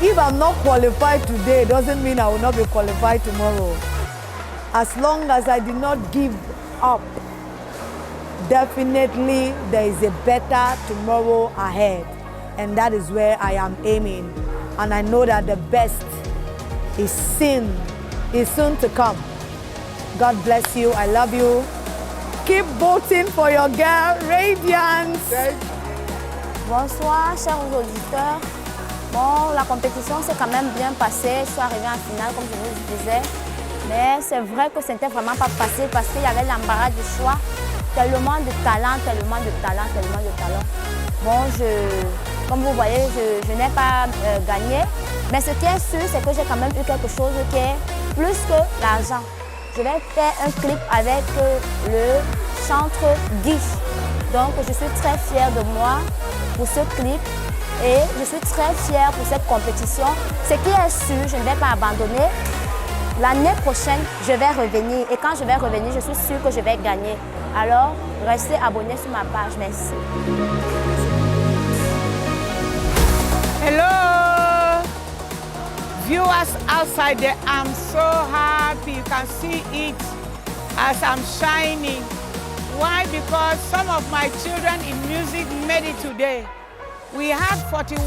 Speaker 13: If I'm not qualified today, doesn't mean I will not be qualified tomorrow. As long as I did not give up, definitely there is a better tomorrow ahead. And that is where I am aiming. And I know that the best is soon to come. God bless you. I love you. Keep voting for your girl, Radiance.
Speaker 6: Bonsoir, chers auditeurs. Bon, la compétition s'est quand même bien passée. Je suis arrivée en finale, comme je vous disais. Mais c'est vrai que ce n'était vraiment pas facile parce qu'il y avait l'embarras du choix. Tellement de talent, tellement de talent, tellement de talent. Bon, comme vous voyez, je n'ai pas gagné. Mais ce qui est sûr, c'est que j'ai quand même eu quelque chose qui est plus que l'argent. Je vais faire un clip avec le chantre Guy. Donc, je suis très fière de moi pour ce clip. Et je suis très fière pour cette compétition. Ce qui est sûr, je ne vais pas abandonner. L'année prochaine, je vais revenir. Et quand je vais revenir, je suis sûre que je vais gagner. Alors, restez abonnés sur ma page. Merci.
Speaker 22: Hello, viewers outside there. I'm so happy. You can see it as I'm shining. Why? Because some of my children in music made it today. We had 41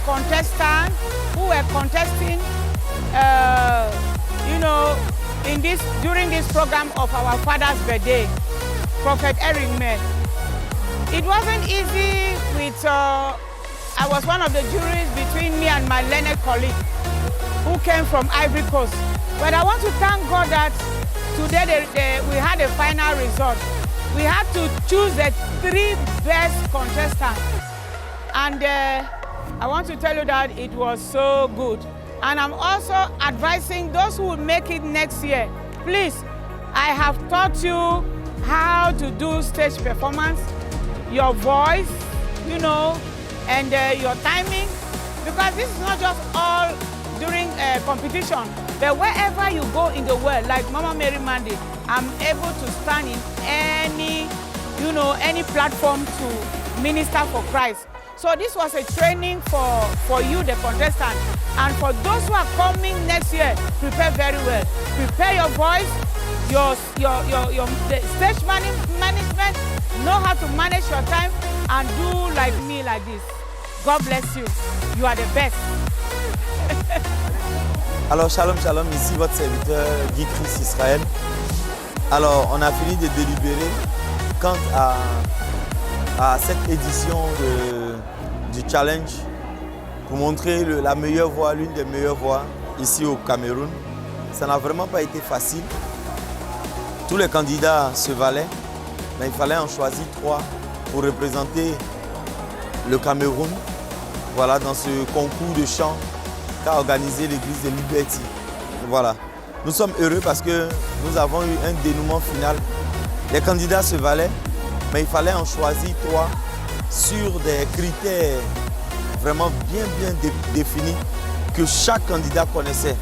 Speaker 22: contestants who were contesting, during this program of our father's birthday, Prophet Eric May. It wasn't easy with, I was one of the juries between me and my learned colleague who came from Ivory Coast. But I want to thank God that today we had a final result. We had to choose the 3 best contestants. And I want to tell you that it was so good. And I'm also advising those who will make it next year, please, I have taught you how to do stage performance, your voice, you know, and your timing, because this is not just all during competition, but wherever you go in the world, like Mama Mary Mandy, I'm able to stand in any, you know, any platform to minister for Christ. So this was a training for you, the contestant, and for those who are coming next year, prepare very well. Prepare your voice, your the stage management, know how to manage your time, and do like me like this. God bless you. You are the best.
Speaker 3: Alors shalom, shalom, ici votre serviteur Guy Chris Israël. Alors on a fini de délibérer quant à cette édition du challenge pour montrer la meilleure voix, l'une des meilleures voix ici au Cameroun. Ça n'a vraiment pas été facile. Tous les candidats se valaient, mais il fallait en choisir 3 pour représenter le Cameroun. Voilà, dans ce concours de chant qu'a organisé l'église de Liberty. Voilà. Nous sommes heureux parce que nous avons eu un dénouement final. Les candidats se valaient, mais il fallait en choisir 3 sur des critères vraiment bien définis que chaque candidat connaissait.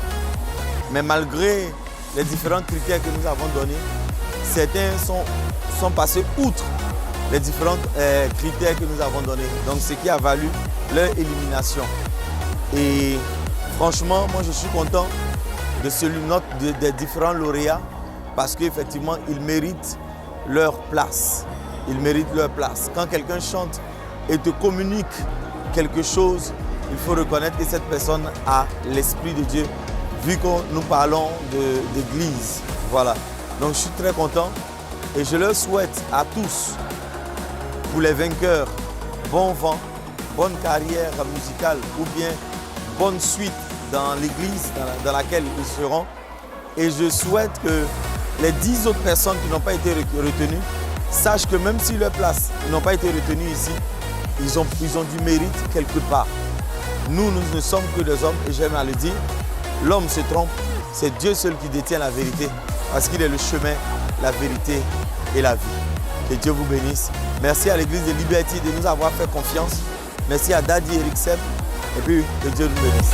Speaker 3: Mais malgré les différents critères que nous avons donnés, certains sont passés outre les différents critères que nous avons donnés. Donc ce qui a valu leur élimination. Et franchement, moi je suis content des différents lauréats parce qu'effectivement ils méritent leur place. Ils méritent leur place. Quand quelqu'un chante et te communique quelque chose, il faut reconnaître que cette personne a l'Esprit de Dieu, vu que nous parlons d'église. Voilà. Donc je suis très content et je leur souhaite à tous, pour les vainqueurs, bon vent, bonne carrière musicale ou bien bonne suite dans l'église dans laquelle ils seront. Et je souhaite que les 10 autres personnes qui n'ont pas été retenues sachent que même si leur place n'ont pas été retenues ici, ils ont du mérite quelque part. Nous ne sommes que des hommes et j'aime à le dire, l'homme se trompe, c'est Dieu seul qui détient la vérité parce qu'il est le chemin, la vérité et la vie. Que Dieu vous bénisse. Merci à l'église de Liberty de nous avoir fait confiance. Merci à Daddy Eric Seb et puis que Dieu nous bénisse.